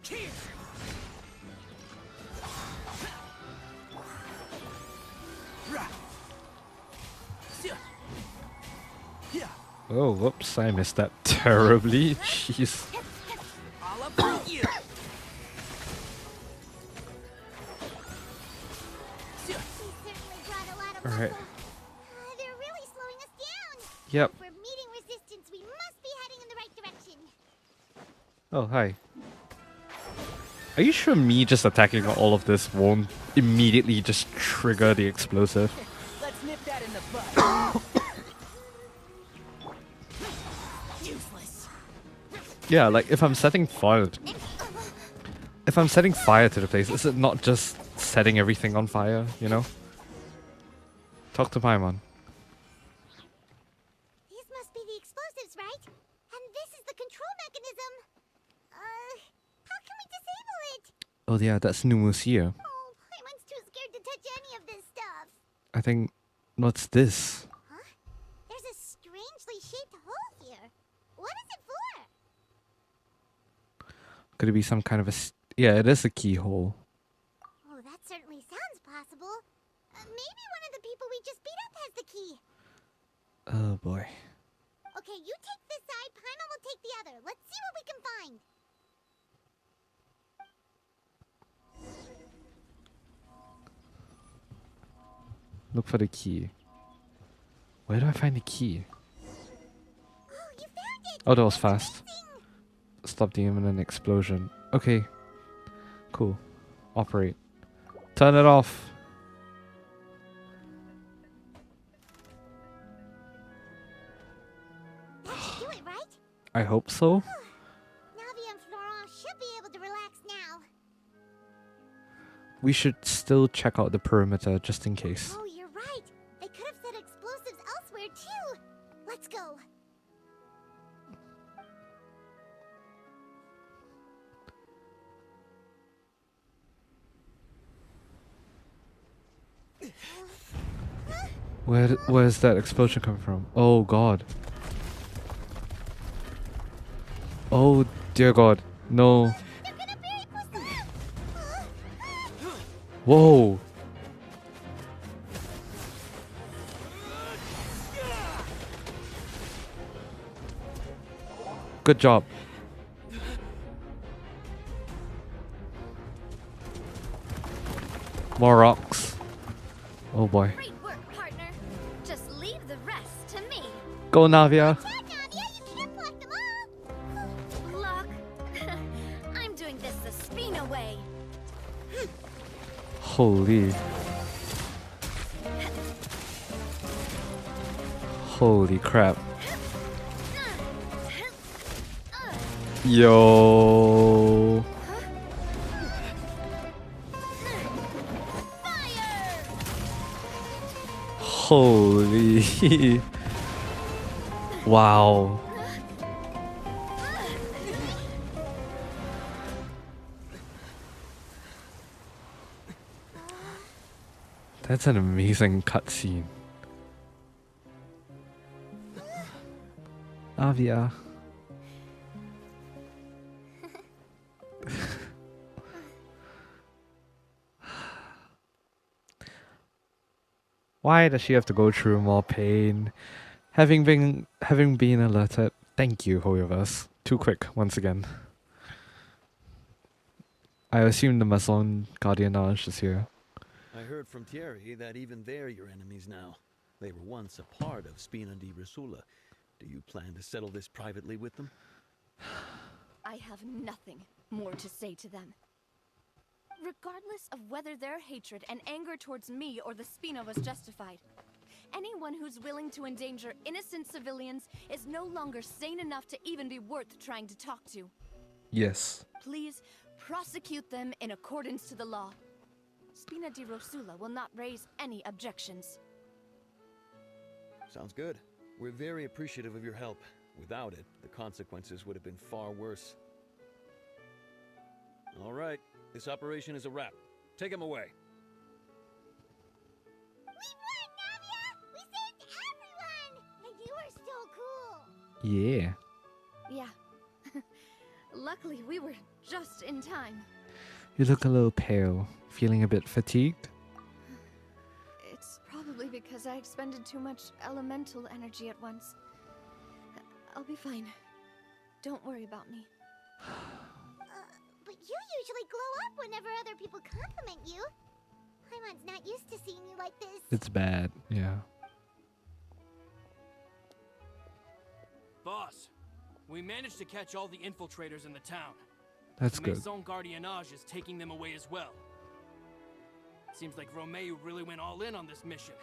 Here. Yeah. Oh, whoops, I missed that terribly. Jeez. I'll uproot you. We certainly brought a lot of Alright. muscle. They're really slowing us down. Yep. If we're meeting resistance, we must be heading in the right direction. Oh, hi. Are you sure me just attacking all of this won't immediately just trigger the explosive? Let's nip that in the bud. Useless. Yeah, like if I'm setting fire to the place, is it not just setting everything on fire, you know? Talk to Paimon. These must be the explosives, right? And this is the control mechanism. How can we disable it? Oh yeah, that's Numusia. Oh, Paimon's too scared to touch any of this stuff. I think... What's this? Huh? There's a strangely shaped hole here. What is it for? Could it be some kind of a... Yeah, it is a keyhole. Oh, that certainly sounds possible. Maybe one of the people we just beat up has the key. Oh boy. Okay, you take this side, Paimon will take the other. Let's see what we can find. Look for the key. Where do I find the key? Oh, you found it! Oh, that was That's fast. amazing. Stop the imminent explosion. Okay. Cool. Operate. Turn it off. That should do it, right? I hope so. Navia and Florent should be able to relax now. We should still check out the perimeter just in case. Oh, you're right. They could have set explosives elsewhere, too. Let's go. Where's that explosion coming from? Oh god. Oh dear god. No. They're gonna bury Poisson! Whoa. Good job. More rocks. Oh boy. Great work, partner. Just leave the rest to me. Go Navia. Attack, Navia! You can't block them all! Look, I'm doing this the Spina way. Holy. Holy crap. Yo. Fire! Holy. Wow. That's an amazing cutscene. Navia. Why does she have to go through more pain? Having been alerted. Thank you, HOYOverse. Too quick once again. I assume the Maison Guardian Ange is here. I heard from Thierry that even they're your enemies now. They were once a part of Spina di Risula. Do you plan to settle this privately with them? I have nothing more to say to them. Regardless of whether their hatred and anger towards me or the Spina was justified, anyone who's willing to endanger innocent civilians is no longer sane enough to even be worth trying to talk to. Yes. Please prosecute them in accordance to the law. Spina di Rosula will not raise any objections. Sounds good. We're very appreciative of your help. Without it, the consequences would have been far worse. All right, this operation is a wrap. Take him away. We won, Navia! We saved everyone! And you are so cool! Yeah. Yeah. Luckily, we were just in time. You look a little pale. Feeling a bit fatigued? It's probably because I expended too much elemental energy at once. I'll be fine. Don't worry about me. But you usually glow up whenever other people compliment you. Paimon's not used to seeing you like this. It's bad, yeah. Boss, we managed to catch all the infiltrators in the town. That's The good. Maison Gardiennage is taking them away as well. Seems like Romeo really went all in on this mission.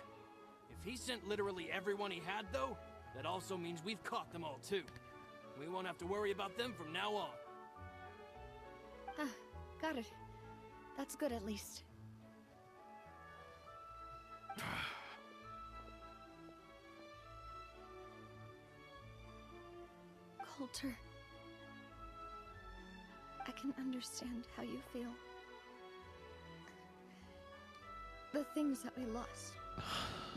If he sent literally everyone he had, though, that also means we've caught them all, too. We won't have to worry about them from now on. Ah, got it. That's good at least. Coulter. I can understand how you feel. The things that we lost,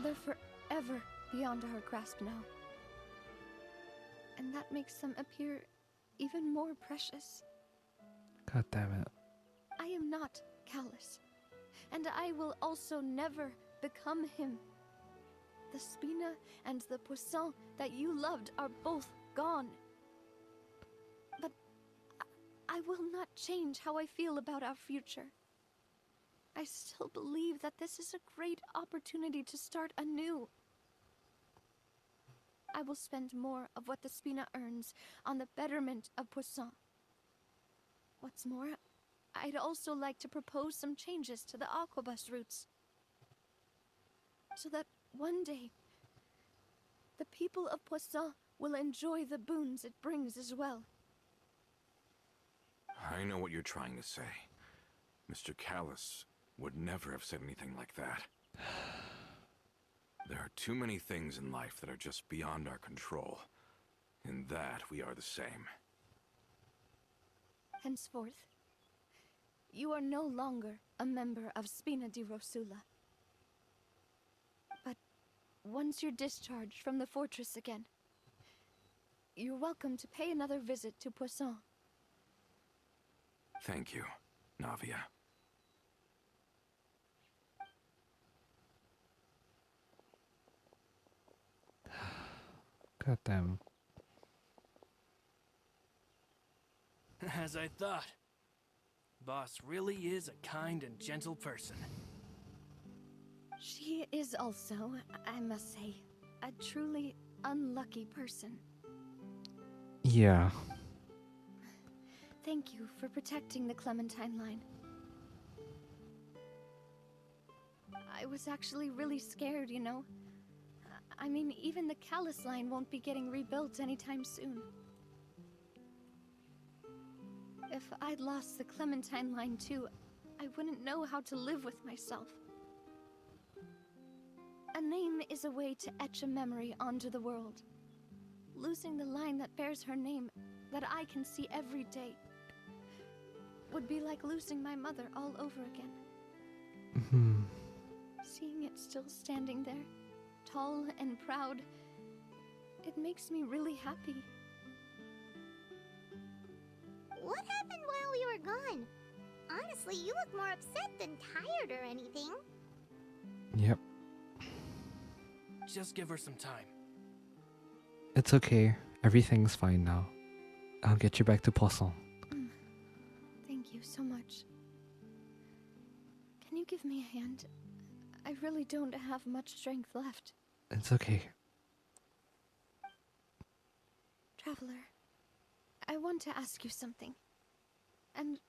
they're forever beyond our grasp now. And that makes them appear even more precious. God damn it. I am not callous, and I will also never become him. The Spina and the Poisson that you loved are both gone. But I will not change how I feel about our future. I still believe that this is a great opportunity to start anew. I will spend more of what the Spina earns on the betterment of Poisson. What's more, I'd also like to propose some changes to the aquabus routes, so that one day, the people of Poisson will enjoy the boons it brings as well. I know what you're trying to say. Mr. Callus would never have said anything like that. There are too many things in life that are just beyond our control. In that, we are the same. Henceforth, you are no longer a member of Spina di Rosula. But once you're discharged from the fortress again, you're welcome to pay another visit to Poisson. Thank you, Navia. God damn. As I thought. Boss really is a kind and gentle person. She is also, I must say, a truly unlucky person. Yeah. Thank you for protecting the Clementine line. I was actually really scared, you know. I mean, even the Callus line won't be getting rebuilt anytime soon. If I'd lost the Clementine line too, I wouldn't know how to live with myself. A name is a way to etch a memory onto the world. Losing the line that bears her name, that I can see every day, would be like losing my mother all over again. Mhm. Seeing it still standing there, tall and proud, it makes me really happy. What happened while we were gone? Honestly, you look more upset than tired or anything. Yep. Just give her some time. It's okay. Everything's fine now. I'll get you back to Poisson. Thank you so much. Can you give me a hand? I really don't have much strength left. It's okay. Traveler, I want to ask you something. And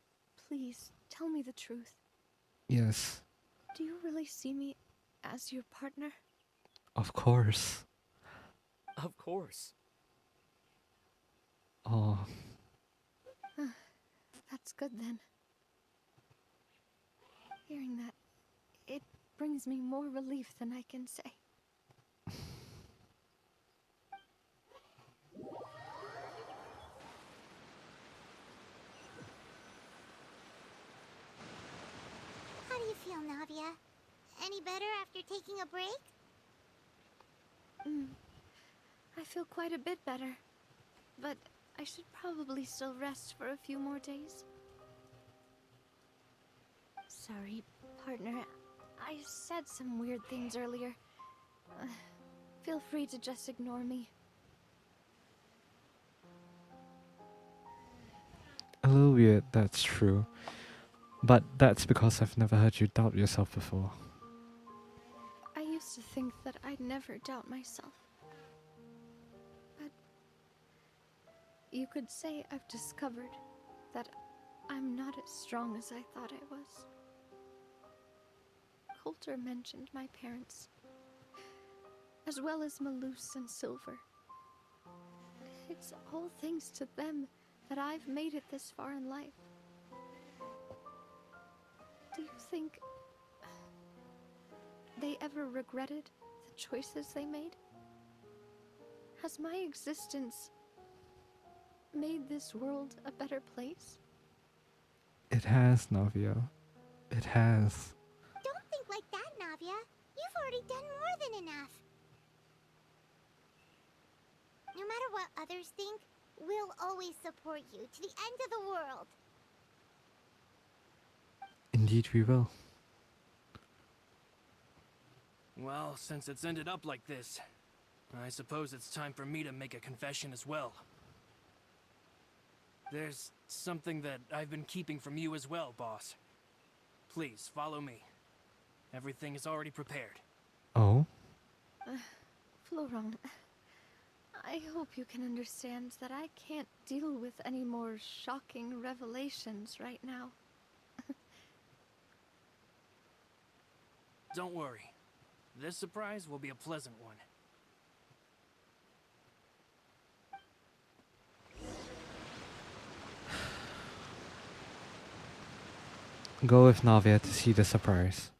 please, tell me the truth. Yes, Do you really see me as your partner? of course. Of course. Oh, That's good then. Hearing that, it brings me more relief than I can say. How do you feel, Navia? Any better after taking a break? I feel quite a bit better. But I should probably still rest for a few more days. Sorry, partner. I said some weird things earlier. Feel free to just ignore me. a little weird, that's true. But that's because I've never heard you doubt yourself before. I used to think that I'd never doubt myself. But you could say I've discovered that I'm not as strong as I thought I was. Coulter mentioned my parents, as well as Malus and Silver. It's all thanks to them that I've made it this far in life. Do you think they ever regretted the choices they made? Has my existence made this world a better place? It has, Navia. It has. Don't think like that, Navia. You've already done more than enough. No matter what others think, we'll always support you to the end of the world. Indeed we will. Well, since it's ended up like this, I suppose it's time for me to make a confession as well. There's something that I've been keeping from you as well, boss. Please, follow me. Everything is already prepared. Oh? Florent, I hope you can understand that I can't deal with any more shocking revelations right now. Don't worry. This surprise will be a pleasant one. Go with Navia to see the surprise.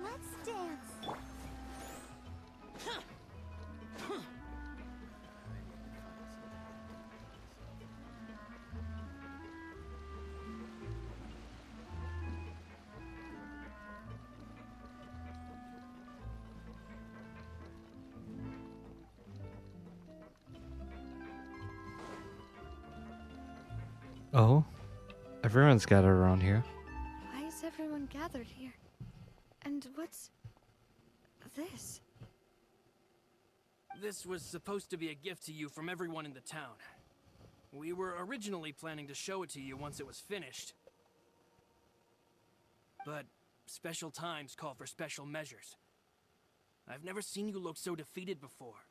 Let's dance. Oh? Everyone's gathered around here. Why is everyone gathered here? And what's this? This was supposed to be a gift to you from everyone in the town. We were originally planning to show it to you once it was finished. But special times call for special measures. I've never seen you look so defeated before.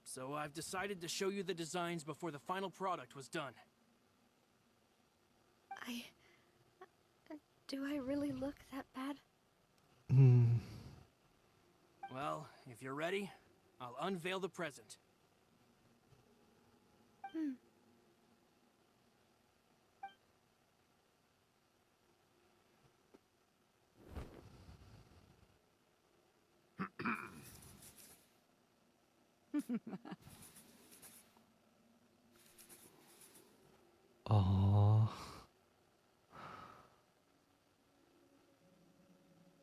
So I've decided to show you the designs before the final product was done. Do I really look that bad? Well, if you're ready, I'll unveil the present. Oh.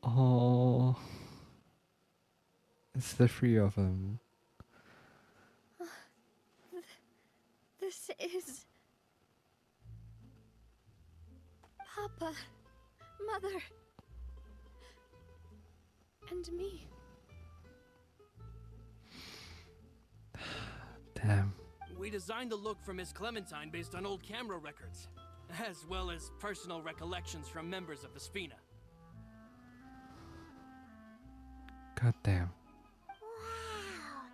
Oh. It's the three of them. This is... Papa, Mother, and me. Damn. We designed the look for Miss Clementine based on old camera records, as well as personal recollections from members of the Spina. God damn. Wow.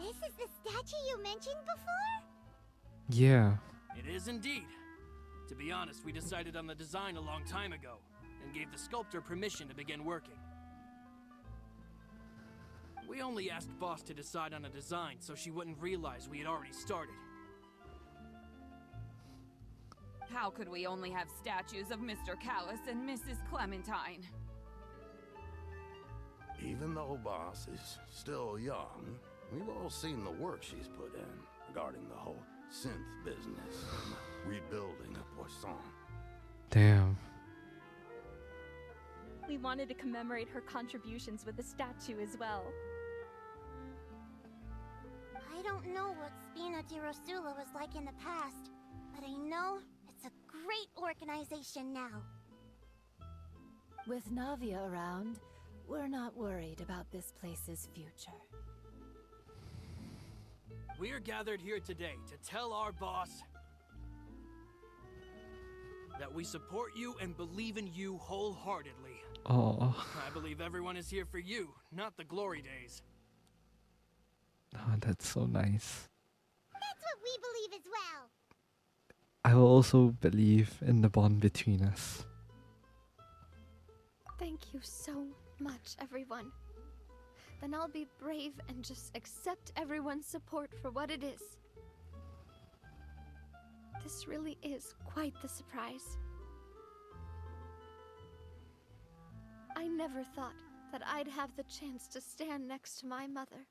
This is the statue you mentioned before? Yeah. It is indeed. To be honest, we decided on the design a long time ago, and gave the sculptor permission to begin working. We only asked Boss to decide on a design so she wouldn't realize we had already started. How could we only have statues of Mr. Callus and Mrs. Clementine? Even though Boss is still young, we've all seen the work she's put in regarding the whole synth business and rebuilding of Poisson. Damn. We wanted to commemorate her contributions with a statue as well. I don't know what Spina di Rosula was like in the past, but I know it's a great organization now. With Navia around, we're not worried about this place's future. We're gathered here today to tell our boss that we support you and believe in you wholeheartedly. Oh. I believe everyone is here for you, not the glory days. Oh, that's so nice. That's what we believe as well. I will also believe in the bond between us. Thank you so much, everyone. Then I'll be brave and just accept everyone's support for what it is. This really is quite the surprise. I never thought that I'd have the chance to stand next to my mother.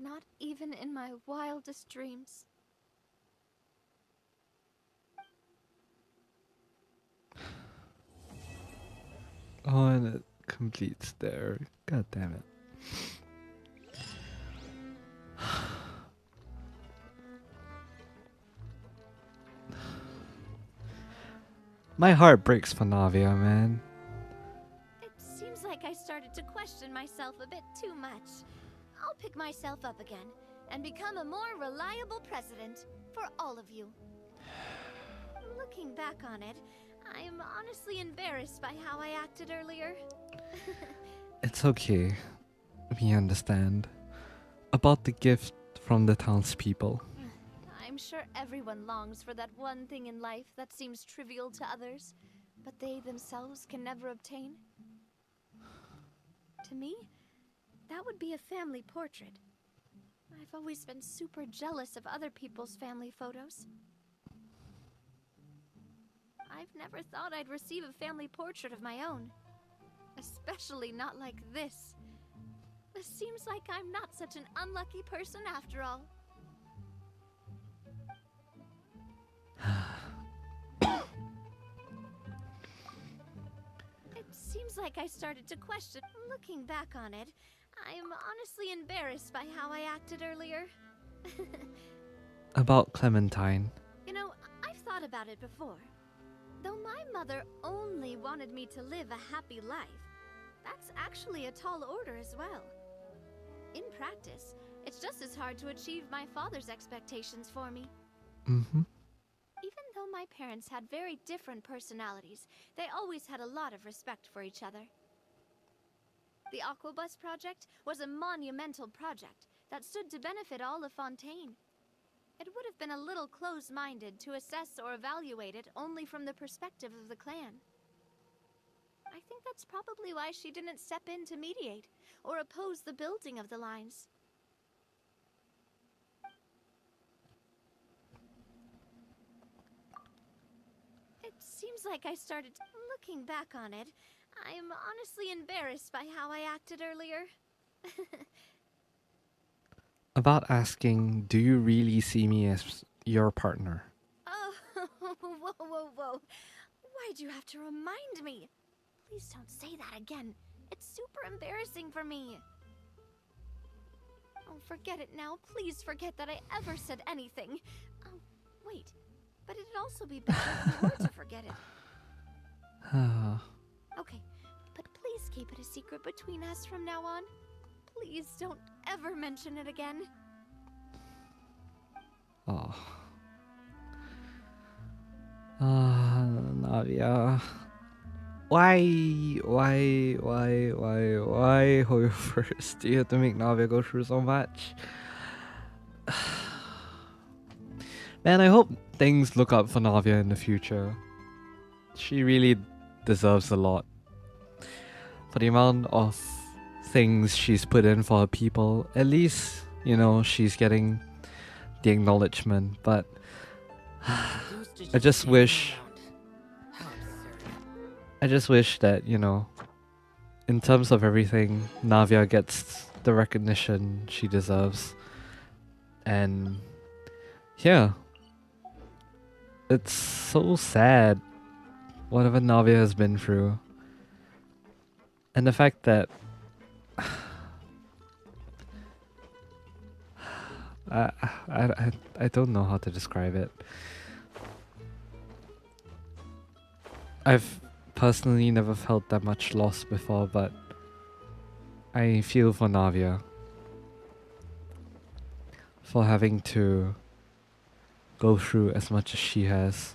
Not even in my wildest dreams. Oh, and it completes there. God damn it. My heart breaks for Navia, man. It seems like I started to question myself a bit too much. I'll pick myself up again and become a more reliable president for all of you. Looking back on it, I'm honestly embarrassed by how I acted earlier. It's okay. We understand. About the gift from the townspeople. I'm sure everyone longs for that one thing in life that seems trivial to others, but they themselves can never obtain. To me, that would be a family portrait. I've always been super jealous of other people's family photos. I've never thought I'd receive a family portrait of my own. Especially not like this. It seems like I'm not such an unlucky person after all. It seems like I started to question. Looking back on it, I'm honestly embarrassed by how I acted earlier. About Clementine. You know, I've thought about it before. Though my mother only wanted me to live a happy life, that's actually a tall order as well. In practice, it's just as hard to achieve my father's expectations for me. Mm-hmm. Even though my parents had very different personalities, they always had a lot of respect for each other. The Aquabus project was a monumental project that stood to benefit all of Fontaine. It would have been a little close-minded to assess or evaluate it only from the perspective of the clan. I think that's probably why she didn't step in to mediate or oppose the building of the lines. It seems like I started looking back on it. I'm honestly embarrassed by how I acted earlier. About asking, do you really see me as your partner? Oh, whoa. Why'd you have to remind me? Please don't say that again. It's super embarrassing for me. Oh, forget it now. Please forget that I ever said anything. Oh, wait. But it'd also be better if you were to forget it. Okay, but please keep it a secret between us from now on. Please don't ever mention it again. Oh. Navia. Why, HOYO first? Do you have to make Navia go through so much? Man, I hope things look up for Navia in the future. She really deserves a lot. For the amount of things she's put in for her people, at least, you know, she's getting the acknowledgement, but I just wish that, you know, in terms of everything, Navia gets the recognition she deserves. And yeah, it's so sad whatever Navia has been through. And the fact that I don't know how to describe it. I've personally never felt that much loss before, but I feel for Navia for having to go through as much as she has.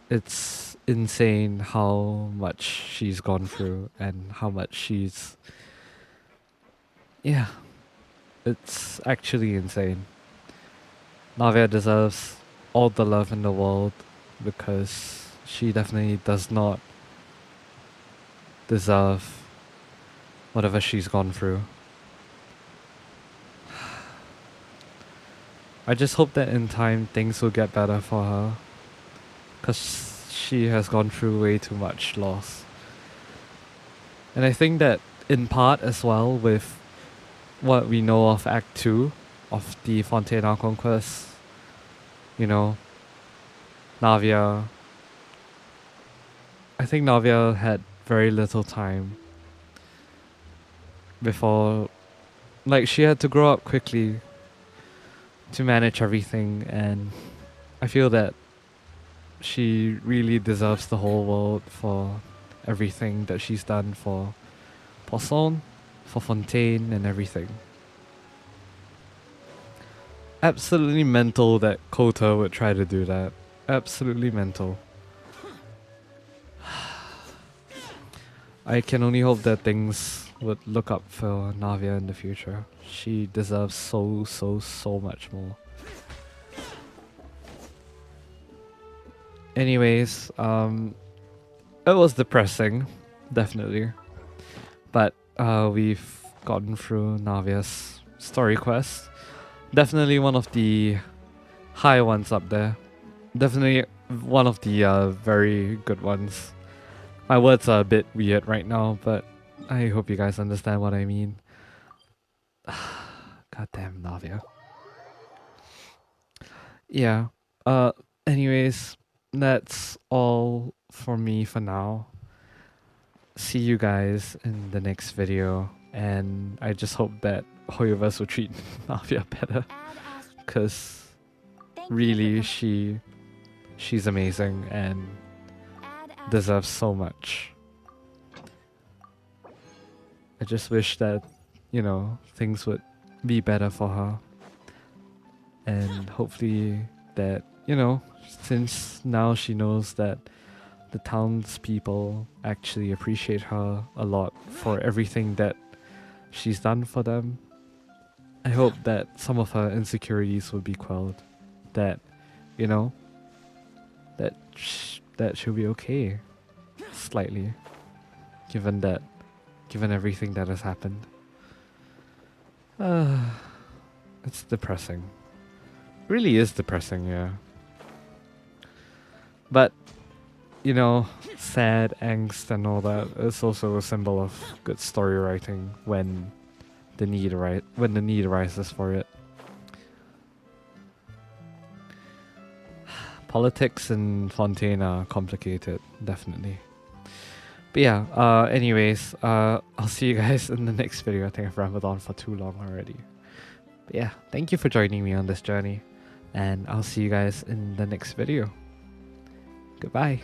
It's insane how much she's gone through and how much she's... Yeah, it's actually insane. Navia deserves all the love in the world because she definitely does not deserve whatever she's gone through. I just hope that in time things will get better for her, because she has gone through way too much loss. And I think that in part as well with what we know of Act 2 of the Fontaine conquest, you know, Navia, I think Navia had very little time before, like, she had to grow up quickly to manage everything, and I feel that she really deserves the whole world for everything that she's done for Poisson, for Fontaine, and everything. Absolutely mental that Kota would try to do that. Absolutely mental. I can only hope that things would look up for Navia in the future. She deserves so much more. Anyways, it was depressing, definitely. But we've gotten through Navia's story quest. Definitely one of the high ones up there. Definitely one of the very good ones. My words are a bit weird right now, but I hope you guys understand what I mean. Goddamn Navia. Yeah. Anyways, that's all for me for now. See you guys in the next video, and I just hope that HOYOverse will treat Navia better, because really she's amazing and deserves so much. I just wish that, you know, things would be better for her, and hopefully that, you know, since now she knows that the townspeople actually appreciate her a lot for everything that she's done for them, I hope that some of her insecurities will be quelled. That, you know, that she'll be okay, slightly, given everything that has happened. It's depressing. Really is depressing, yeah. But, you know, sad, angst and all that is also a symbol of good story writing when the need arises for it. Politics in Fontaine are complicated, definitely. But yeah, anyways, I'll see you guys in the next video. I think I've rambled on for too long already. But yeah, thank you for joining me on this journey, and I'll see you guys in the next video. Goodbye.